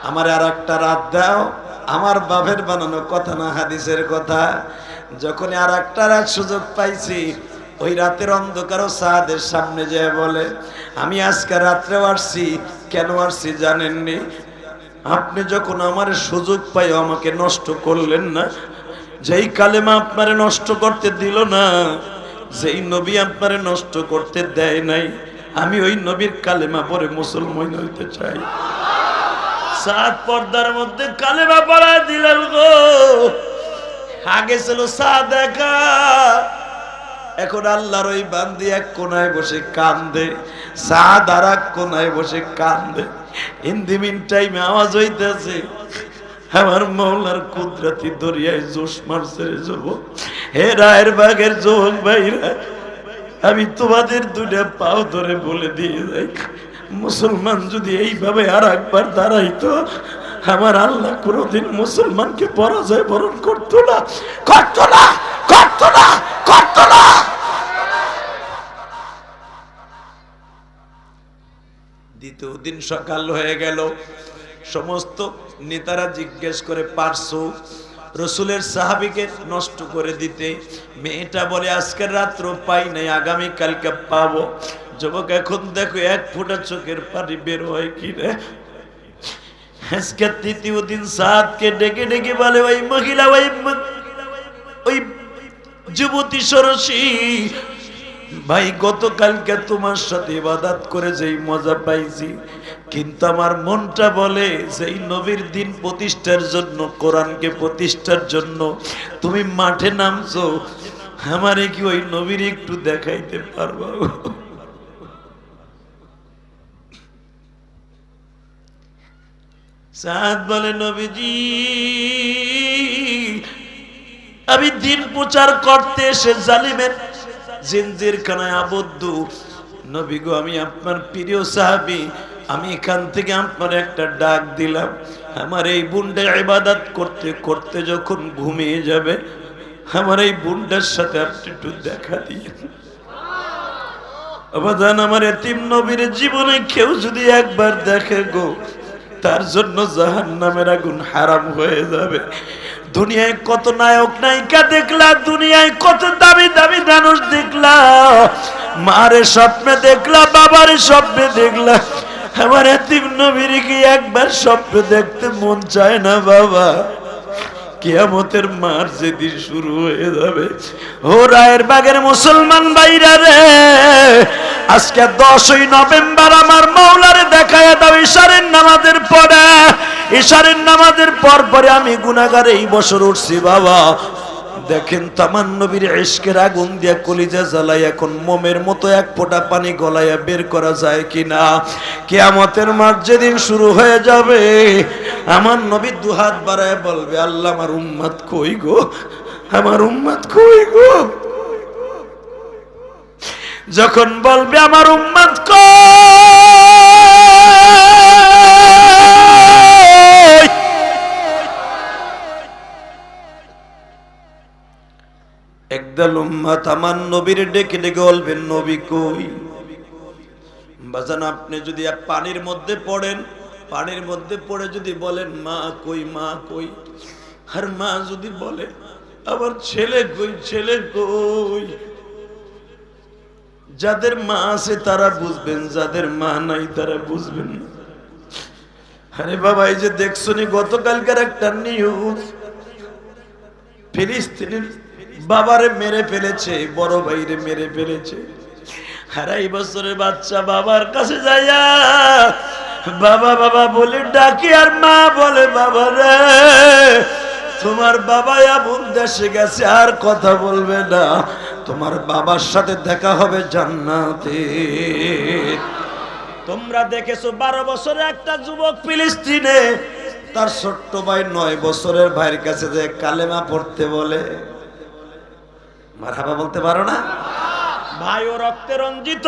Speaker 1: আমার আর একটা রাত দাও। আমার বাপের বানানো কথা না, হাদিসের কথা। যখন আর একটা রাত সুযোগ পাইছি, ওই রাতের অন্ধকারও সাদের সামনে যেয়ে বলে, আমি আজকে রাত্রেও আসছি। কেন আসছি জানেননি? আপনি যখন আমার সুযোগ পাই আমাকে নষ্ট করলেন না, যেই কালেমা আপনারে নষ্ট করতে দিল না, যেই নবী আপনারে নষ্ট করতে দেয় নাই, আমি ওই নবীর কালেমা পড়ে মুসলমান হইতে চাই।
Speaker 2: সাদ পর্দার মধ্যে কালেমা পড়ায় দিলেন গো। আগে ছিল সাদ একা,
Speaker 1: এখন আল্লাহর ওই বান্দি এক কোনায় বসে কান্দে, সাদ আর এক কোনায় বসে কান্দে। ইন দি মিন টাইমে আওয়াজ হইতেছে, আমার মৌলার কুদরতি দরিয়ায় জোশ মারছে রে যুবক। হে রায়ের বাগের যুবক ভাইরা, আমি তোমাদের দুইটা পাও ধরে বলে দিয়ে যাই, মুসলমান যদি এইভাবে আর একবার দাঁড়াইতো, আমার আল্লাহ কোনোদিন মুসলমানকে পরাজয় বরণ করতো না, করতো না, করতো না, করতো না। দ্বিতীয় দিন সকাল হয়ে গেল, সমস্ত নেতারা জিজ্ঞেস করে, পারছো রসুলের সাহাবীকে নষ্ট করে দিতে? মেয়েটা বলে, আজকের রাত্র পাই নাই, আগামী কালকে পাবো। যুবক, এখন দেখো এক ফোঁটা চোখের পানি বের হয় কি রে? আজকে তৃতীয় দিন সাদকে ডেকে ডেকে বলে, ওই মহিলা, ওই যুবতী ষোড়শী ভাই, গতকালকে তোমার সাথে ইবাদত করে যেই মজা পাইছি, কিন্তু আমার মনটা বলে যেই নবীর দিন প্রতিষ্ঠার জন্য, কোরআনকে প্রতিষ্ঠার জন্য তুমি মাঠে নামছো, আমারে কি ওই নবীর একটু দেখাইতে পারবা? সাদ বলে, নবীজি, আমি দিন প্রচার করতে এসে জালিমের জিনজিরখানায় আবদ্ধ। নবী গো, আমি আপনার প্রিয় সাহাবী, আমি এখান থেকে আপনার একটা ডাক দিলাম, আমার এই বোনটা ইবাদত করতে করতে যখন ঘুমিয়ে যাবে, আমার এই বোনটার সাথে আপনি একটু দেখা দিয়ে। আবাদান, আমার এতিম নবীর জীবনে কেউ যদি একবার দেখে গো, তার জন্য জাহান্নামের আগুন হারাম হয়ে যাবে। দুনিয়ায় কত নায়ক নায়িকা দেখলা, দুনিয়ায় কত দামি দামি মানুষ দেখলা, মারে স্বপ্নে দেখলা, বাবারে স্বপ্নে দেখলা, আমার এতিম নবীর কি একবার স্বপ্ন দেখতে মন চায় না বাবা? কিয়ামতের মার যেদিন শুরু হয়ে যাবে, ও রায়ের বাগের মুসলমান ভাইরা রে, আজকে 10ই নভেম্বর আমার মাওলারে দেখায় দাও ইশারের নামাজের পরে। ইশারের নামাজের পর পরে আমি গুনাহগার এই বছর উঠছি বাবা। দেখেন তামান নবীর ইশকের আগুন দিয়া কলিজা জ্বালাই, এখন মোমের মতো এক ফোঁটা পানি গলাইয়া বের করা যায় কিনা? কিয়ামতের মাঠ যেদিন শুরু হয়ে যাবে, আমার নবী দুহাত বাড়ায় বলবে, আল্লাহ আমার উম্মত কই গো, আমার উম্মত কই গো? যখন বলবে আমার উম্মত কই, একদল উম্মত আমার নবীর ডেকে ডেকে বলবেন, নবী কই? বাজান, আপনি যদি পানির মধ্যে পড়েন, পানির মধ্যে পড়ে যদি বলেন মা কই, মা কই, আর মা যদি বলে আমার ছেলে কই, ছেলে কই, যাদের মা আছে তারা বুঝবেন, যাদের মা নাই তারা বুঝবেন না। আরে বাবা, এই যে দেখছনি গতকালকার একটা নিউজ, ফিলিস্তিনের বাবারে মেরে ফেলেছে, বড় ভাইরে মেরে ফেলেছে। 2.5 বছরের বাচ্চা বাবার কাছে যাইয়া বাবা বাবা বলে ডাকি, আর মা বলে, বাবা রে তোমার বাবা এমন দেশে গেছে আর কথা বলবে না, তোমার বাবার সাথে দেখা হবে জান্নাতে।
Speaker 2: তোমরা দেখেছো 12 বছরের একটা যুবক ফিলিস্তিনে
Speaker 1: তার ছোট্ট ভাই 9 বছরের ভাইয়ের কাছে যে কালেমা পড়তে বলে, মারহাবা বলতে পারো না?
Speaker 2: ভাইও রক্তে রঞ্জিত,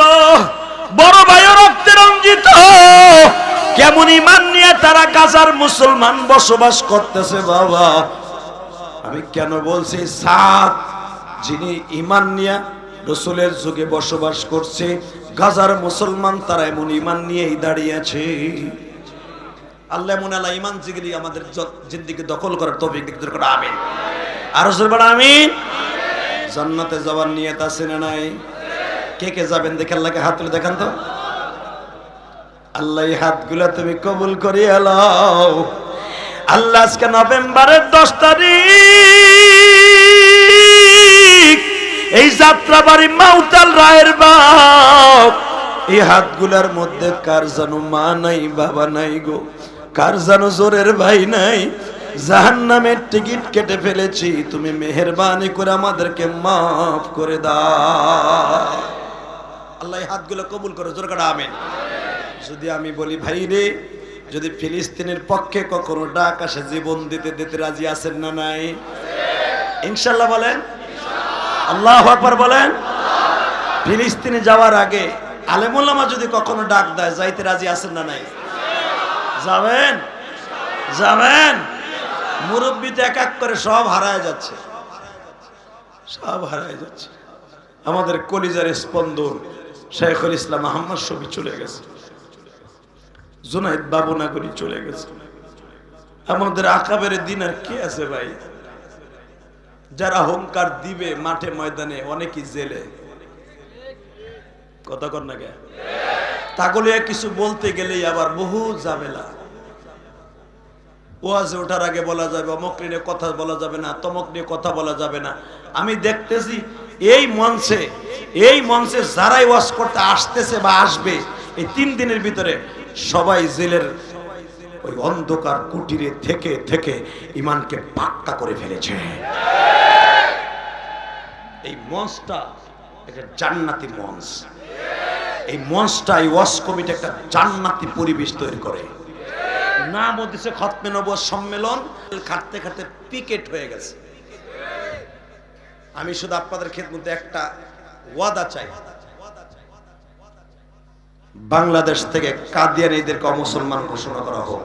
Speaker 2: বড় ভাইও রক্তে রঞ্জিত। কেমন ঈমান নিয়ে তারা গাজার মুসলমান বসবাস করতেছে বাবা।
Speaker 1: আমি কেন বলছি সাত, যিনি ঈমান নিয়ে রাসূলের যুগে বসবাস করছে, গাজার মুসলমান তারা এমন ঈমান নিয়েই দাঁড়িয়ে আছে। আল্লাহ এমন আল্লাহ ঈমান জিগরি আমাদের জিন্দেগি দখল করার তৌফিক দিতে করে, আমিন। আর জোরে বলো আমিন। জান্নাতে যাওয়ার নিয়ত আছে না নাই? কে কে যাবেন দেখে আল্লাহকে হাত তুলে দেখান তো। আল্লাহ এই হাতগুলা তুমি কবুল করিয়া লও।
Speaker 2: আল্লাহ আজকে নভেম্বরের 10 তারিখ, এই যাত্রাবাড়ি মাউতাল রায়ের বাপ,
Speaker 1: এই হাতগুলার মধ্যে কার জানো মা নাই, বাবা নাই গো, কার জানো জোরের ভাই নাই, জাহান্নামের টিকিট কেটে ফেলেছি, তুমি মেহেরবানি করে আমাদেরকে মাফ করে দাও। আল্লাহ এই হাতগুলো কবুল করো, জোরে করে আমিন। যদি আমি বলি ভাই রে, যদি ফিলিস্তিনের পক্ষে কখনো ডাক আসে জীবন দিতে দিতে রাজি আছেন না নাই? ইনশাআল্লাহ বলেন, আল্লাহু আকবার বলেন। ফিলিস্তিনে যাওয়ার আগে আলেমুলামা যদি কখনো ডাক দেয় যাইতে রাজি আছেন না নাই? যাবেন? যাবেন? মুরব্বী তো এক এক করে সব হারায় যাচ্ছে, সব হারায় যাচ্ছে। আমাদের কলিজার স্পন্দন শেখুল ইসলাম আহমদ শফি চলে গেছে, জুনাইদ বাবুনাগরী চলে গেছে। আমাদের আকাবের দিন আর কে আছে ভাই? যারা হুঙ্কার দিবে মাঠে ময়দানে, অনেকেই জেলে। কথা কর না কে? তাগলে কিছু বলতে গেলেই আবার বহু ঝামেলা। ওয়াজে ওঠার আগে বলা যাবে অমুক নিয়ে কথা বলা যাবে না, তমক নিয়ে কথা বলা যাবে না। আমি দেখতেছি এই মঞ্চে যারাই ওয়াজ করতে আসতেছে বা আসবে, এই 3 দিনের ভিতরে সবাই জেলের ওই অন্ধকার কুটিরে থেকে থেকে ঈমানকে পাক্কা করে ফেলেছে। এই মঞ্চটা একটা জান্নাতি মঞ্চ। এই মঞ্চটা, এই ওয়াজ কমিটি একটা জান্নাতি পরিবেশ তৈরি করে। নাম হচ্ছে খতমে নবুয়ত সম্মেলন। খাটতে খাটতে পিকেট হয়ে গেছে। আমি শুধু আপনাদের খেদমতে একটা ওয়াদা চাই, বাংলাদেশ থেকে কাদিয়ানীদেরকে অমুসলমান ঘোষণা করা হোক।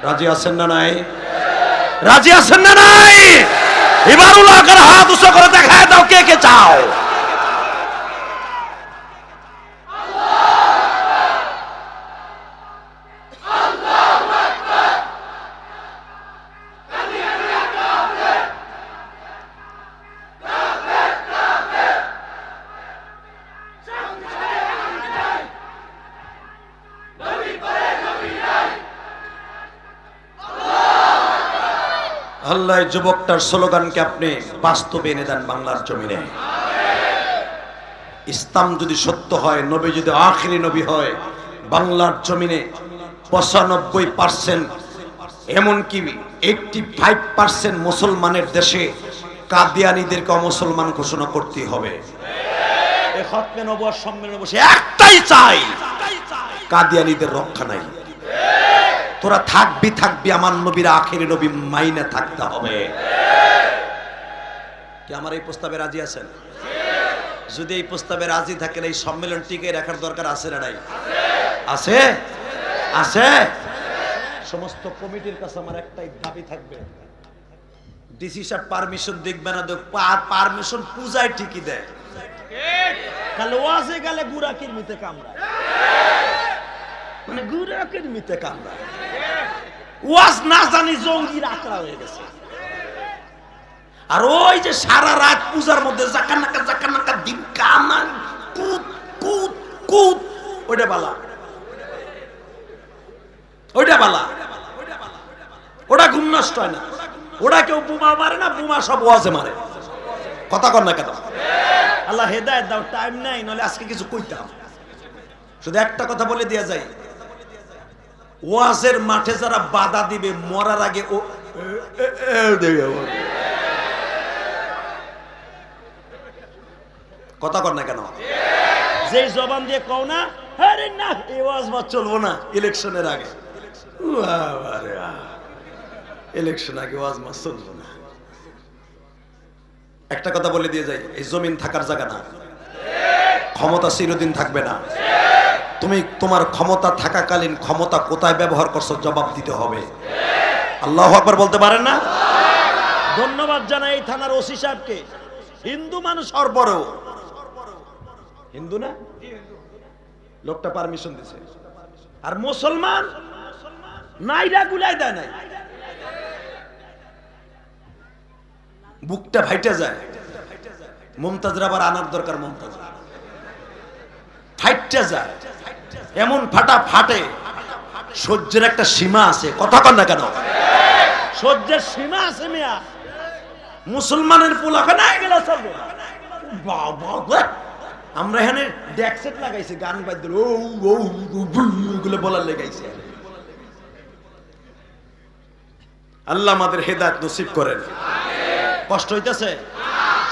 Speaker 1: রাজি আছেন না নাই? রাজি আছেন না নাই? এবার উলাকার হাত উঁচু করে দেখায় দাও কে কে চাও। আল্লাহ যুবকটার স্লোগানকে আপনি বাস্তবে এনে দেন বাংলার জমিনে। ইসলাম যদি সত্য হয়, নবী যদি আখিরি নবী হয়, বাংলার জমিনে 95%, এমনকি 85% মুসলমানের দেশে কাদিয়ানীদেরকে অমুসলমান ঘোষণা করতে হবে। এই খতমে নবুয়ত সম্মেলনে বসে একটাই চাই, কাদিয়ানীদের রক্ষা নাই। তোরা থাকবি, আমার নবীর আখেরি নবী মাইনে থাকতে হবে। কি আমার এই প্রস্তাবে রাজি আছেন? যদি এই প্রস্তাবে রাজি থাকেন, এই সম্মেলন টিকে রাখার দরকার আছে না নাই? আছে, আছে। সমস্ত কমিটির কাছে আমার একটাই দাবি থাকবে, ডিসি সাহেব পারমিশন দেখবে না, পারমিশন পূজায় ঠিকই দেয়, তাহলে ওয়াজে গেলে গুড়াকির মিতে কামড়ায়, মানে গুড়াকির মিতে কামড়ায়। ওয়াজ না জানি জঙ্গির আকড়া হয়ে গেছে। আর ওই যে সারা রাত পূজার মধ্যে জাকানাকা দিন কামান কুত কুত কুত, ওইটা বালা, ওইটা বালা, ওটা ঘুম নষ্ট হয় না। ওরা কেউ বোমা মারে না, বোমা সব ওয়াজে মারে। কথা কর না কেন? আল্লাহ হেদায়েত দাও, টাইম নাই, নলে আজকে কিছু কইতাম। শুধু একটা কথা বলে দিয়া যায়, ওয়াজের মাঠে যারা বাধা দিবে মরার আগে কথা কর না কেন?
Speaker 2: যে জবান দিয়ে কও না, আরে না এই ওয়াজ মাত
Speaker 1: চলবো না ইলেকশনের আগে। ইলেকশন আগে ওয়াজ মাত চলবো না। একটা কথা বলে দিয়ে যাই, এই জমিন থাকার জায়গা না, ক্ষমতা চিরদিন থাকবে না। তুমি তোমার ক্ষমতা থাকাকালীন ক্ষমতা কোথায় ব্যবহার করছো জবাব দিতে হবে। আল্লাহু আকবার বলতে পারেন না?
Speaker 2: ধন্যবাদ জানাই এই থানার ওসি সাহেবকে। হিন্দু মানুষ
Speaker 1: হওয়ার পরেও, হিন্দু না লোকটা পারমিশন দিছে,
Speaker 2: আর মুসলমান নাইরা গুলাই দেয় নাই।
Speaker 1: বুকটা ফাইটা যায়। মুমতাজের আবার আনার দরকার, মুমতাজ ফাইটা যায়, এমন ফাটা ফাটে। সহ্যের একটা সীমা আছে, কথা কন না কেন?
Speaker 2: সহ্যের সীমা আছে মিয়া। মুসলমানের পোলাকে নাই গেলে চলবে না।
Speaker 1: বাবা, আমরা এখানে ডেকসেট লাগাইছি, গান বাদ্য বলার লেগাইছে। আল্লাহ আমাদের হেদায়েত নসিব করেন।
Speaker 2: কষ্ট হইতেছে,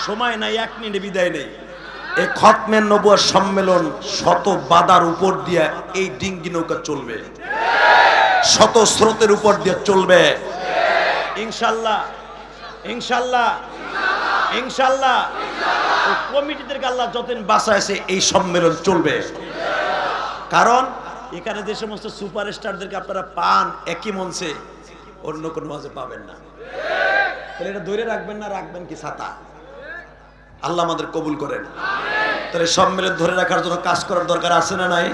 Speaker 2: সময় নাই, 1 মিনিট বিদায় নেই।
Speaker 1: এই খতমে নবুয়ত সম্মেলন শত বাধার উপর দিয়ে এই ডিঙ্গি নৌকা চলবে, শত স্রোতের উপর দিয়ে চলবে
Speaker 2: ইনশাআল্লাহ, ইনশাআল্লাহ, ইনশাআল্লাহ। ওই কমিটিদেরকে আল্লাহ যতদিন
Speaker 1: বাঁচাইছে এই সম্মেলন চলবে। কারণ
Speaker 2: এখানে যে সমস্ত সুপারস্টারদেরকে আপনারা পান একই মঞ্চে,
Speaker 1: অন্য কোনো মাঝে পাবেন না। তাহলে এটা ধরে রাখবেন না, রাখবেন কি ছাতা? আল্লাহ আমাদের কবুল করেন। তাহলে সম্মেলন ধরে রাখার জন্য কাজ করার দরকার আছে না নাই?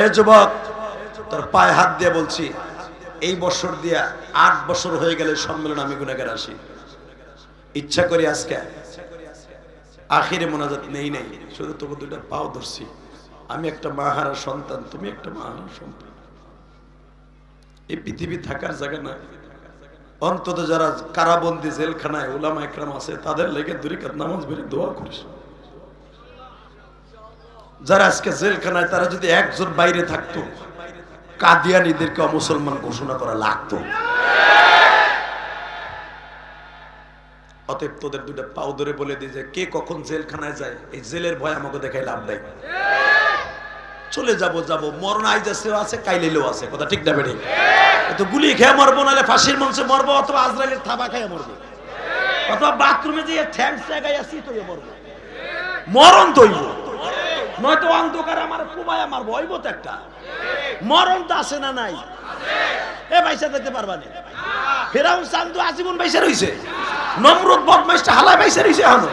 Speaker 1: এ যুবক, তোর পায়ে হাত দিয়ে বলছি, এই বছর দিয়া 8 বছর হয়ে গেলে সম্মেলন আমি গুনাহগার আসি। ইচ্ছা করি আজকে আখিরে মোনাজাত নেই নাই, শুধু তোকে 2টা পাও ধরছি। আমি একটা মাহারা সন্তান, তুমি একটা মাহারা সন্তান। এই পৃথিবী থাকার জায়গা না। অন্তত যারা কারাবন্দী জেলখানায় উলামা একরাম আছে, তাদের লেগে 2 রাকাত নামাজ পড়ে দোয়া করিস। যারা আজকে জেলখানায়, তারা যদি একজন বাইরে থাকতো, কাদিয়ানীদেরকে অমুসলমান ঘোষণা করা লাগতো। অতএব তোদের 2টা পাও ধরে বলে দিয়ে যে কে কখন জেলখানায় যায়, এই জেলের ভয় আমাকে দেখাই লাভ নাই। চলে যাবো, মরণ আইজাসেও আছে, কাইলেও আছে, কথা ঠিক না বেড়ে? তো গুলি খেয়ে মরবো, নাহলে ফাঁসির মঞ্চে মরবো, অথবা আজরাইলের থাবা খেয়ে মরবো, অথবা বাথরুমে যে থ্যাঙ্কস জায়গায় আসি তো মরবো। মরণ তৈব, নয়তো অন্ধকার আমার কুমায় মারবো, হইব তো একটা। মরণ তো আসে না নাই? এ পয়সা দিতে পারবা না। ফেরাউন চান্দু আজীবন পয়সা রইছে, নমরুদ বদমাইশটা হালায় পয়সা রইছে এখনো।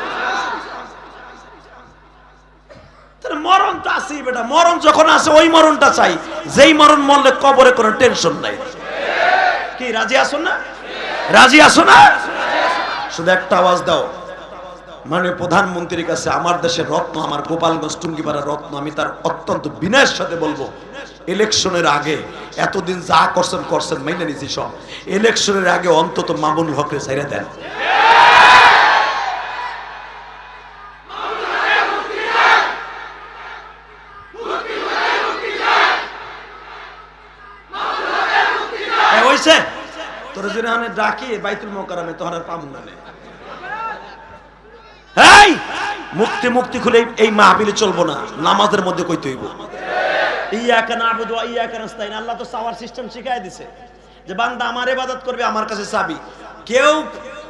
Speaker 1: তাহলে মরণ তো আসেই বেটা। মরণ যখন আসে ওই মরণটা চাই, যেই মরণ মরলে কবরে কোনো টেনশন নাই। কি রাজি আছো না? রাজি আছো না? শুধু একটা আওয়াজ দাও, মাননীয় প্রধানমন্ত্রীর কাছে, আমার দেশের রত্ন, আমার গোপালগঞ্জ টুঙ্গিপাড়ার রত্ন, আমি তার অত্যন্ত বিনয়ের সাথে বলবো, ইলেকশনের আগে এতদিন যা করছেন মাইনে নিছি সব, ইলেকশনের আগে অন্তত মামুনুল হকরে ছাইরা দেন। তোর জন্য আমি ডাকি বাইতুল মোকাররমে, তোর আর পামু না। এই মুক্তি মুক্তি খুলে এই মাহফিলে চলবো না, নামাজের মধ্যে কইতে হইব
Speaker 2: ইয়াকা নাবুদু ওয়া ইয়াকা নাস্তাইন। আল্লাহ তো চাওয়ার সিস্টেম শিখাই দিছে যে বান্দা আমার ইবাদত করবে, আমার কাছে চাবি।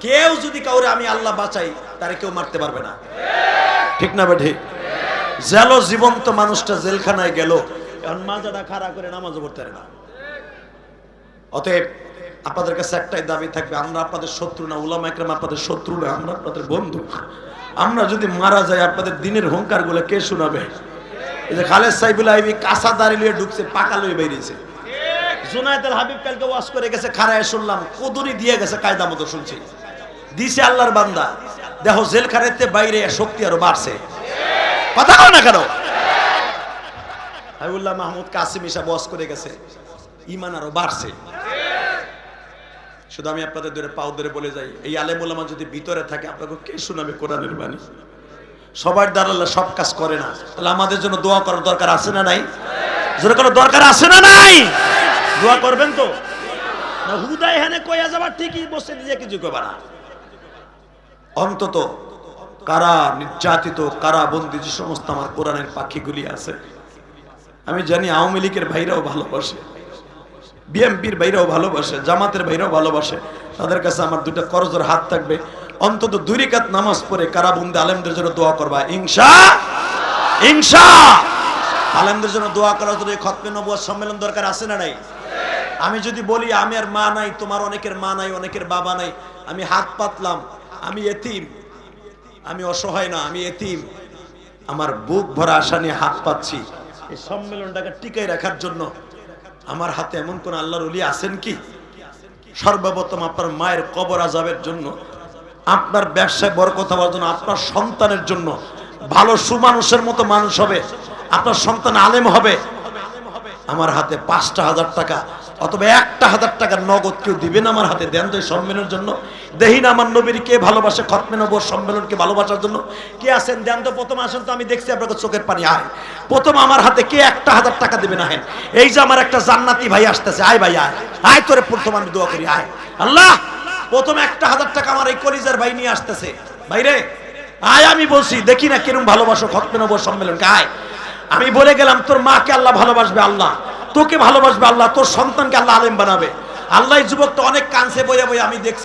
Speaker 2: কেউ যদি কাউরে আমি আল্লাহ বাঁচাই, তারে কেউ মারতে পারবে না, ঠিক না বেঠে? জেলো জীবন্ত মানুষটা জেলখানায় গেল, এখন মাজাটা খাড়া করে নামাজ পড়তে পারে না।
Speaker 1: অতএব আপনাদের কাছে একটাই দাবি থাকবে, আমরা আপনাদের শত্রু না, উলামা একরাম আপনাদের শত্রু না, আমরা আপনাদের বন্ধু। আমরা যদি মারা যাই, আপনাদের দিনের হুঙ্কার গুলো কে শোনাবে? এই যে খালেদ সাইফুল আইবি কাঁচা দাড়ি লিয়ে ঢুকছে, পাকা লয়ে বেরিয়েছে। জুনায়েদ আল হাবিব কালকে ওয়াজ করে গেছে, খাড়ায় শুনলাম, কদুরি দিয়ে গেছে, কায়দা মতো শুনছি, দিছে আল্লাহর বান্দা। দেখো জেলখানাতে বাইরে শক্তি আরো বাড়ছে, কথা কও না কেন? হাবিবুল্লাহ মাহমুদ কাসিম ইসা ওয়াজ করে গেছে, ঈমান আরো বাড়ছে। শুধু আমি আপনাদের ধরে পাও ধরে বলে যাই, এই আলেম ওলামা যদি ভিতরে থাকে, আপনাকে কে শোনাবে কোরআনের বাণী? সবার দ্বারা আল্লাহ সব কাজ করে না। তাহলে আমাদের জন্য দোয়া করার দরকার আছে না নাই? জোরে কোনো দরকার আছে না নাই? দোয়া করবেন তো?
Speaker 2: না হুদাই হেনে কইয়া যাবার ঠিকই বসে দিয়ে কিছু কইবা না।
Speaker 1: অন্তত কারা নির্যাতিত, কারা বন্দী যে সমস্ত আমার কোরআনের পাখিগুলি আছে, আমি জানি আওয়ামী লীগের ভাইরাও ভালোবাসে, বিএমপির ভাইরাও ভালোবাসে, জামাতের ভাইরাও ভালোবাসে। তাদের কাছে আমার দুটা করজোর হাত থাকবে, অন্তত 2 রাকাত নামাজ পড়ে কারাবন্দী আলেমদের জন্য দোয়া করবা, ইনশা আলেমদের জন্য দোয়া করার জন্য খতমে নবুয়ত সম্মেলন দরকার আছে না নাই? আমি যদি বলি আমি আর মা নাই, তোমার অনেকের মা নাই, অনেকের বাবা নাই, আমি হাত পাতলাম, আমি এতিম, আমি অসহায় না, আমি এতিম, আমার বুক ভরা আশা নিয়ে হাত পাচ্ছি, এই সম্মেলনটাকে টিকাই রাখার জন্য আমার হাতে এমন কোন আল্লাহর ওলি আছেন কি? সর্বপ্রথম আপনার মায়ের কবর আযাবের জন্য, আপনার ব্যবসায় বরকত হওয়ার জন্য, আপনার সন্তানের জন্য ভালো সুমানুষের মতো মানুষ হবে, আপনার সন্তান আলেম হবে, আমার হাতে 5,000 টাকা অথবা 1,000 টাকার নগদ কেউ দিবেন আমার হাতে? দেন তো এই সম্মেলনের জন্য। দেখি না আমার নবীর কে ভালোবাসে, খতমে নবুয়ত সম্মেলনকে ভালোবাসার জন্য কে আছেন? দেন তো, প্রথম আসেন তো, আমি দেখছি আপনাদের চোখের পানি। আয় প্রথম আমার হাতে কে 1,000 টাকা দিবেন? আহেন, এই যে আমার একটা জান্নাতি ভাই আসতেছে, আয় ভাই আয়, আয় তোরে প্রথম আমি দোয়া করি, আয় আল্লাহ প্রথম 1,000 টাকা আমার এই কলিজার ভাই নিয়ে আসতেছে, ভাইরে আয়, আমি বলছি দেখি না কিরম ভালোবাসো খতমে নবুয়ত সম্মেলনকে, আয়। আমি বলে গেলাম তোর মাকে আল্লাহ ভালোবাসবে, আল্লাহ তোকে ভালোবাসবে, আল্লাহ তোর সন্তানকে আল্লাহ আলেম বানাবে, আল্লাহ। যুবকটা অনেক কানছে বইয়া বইয়া আমি দেখছি।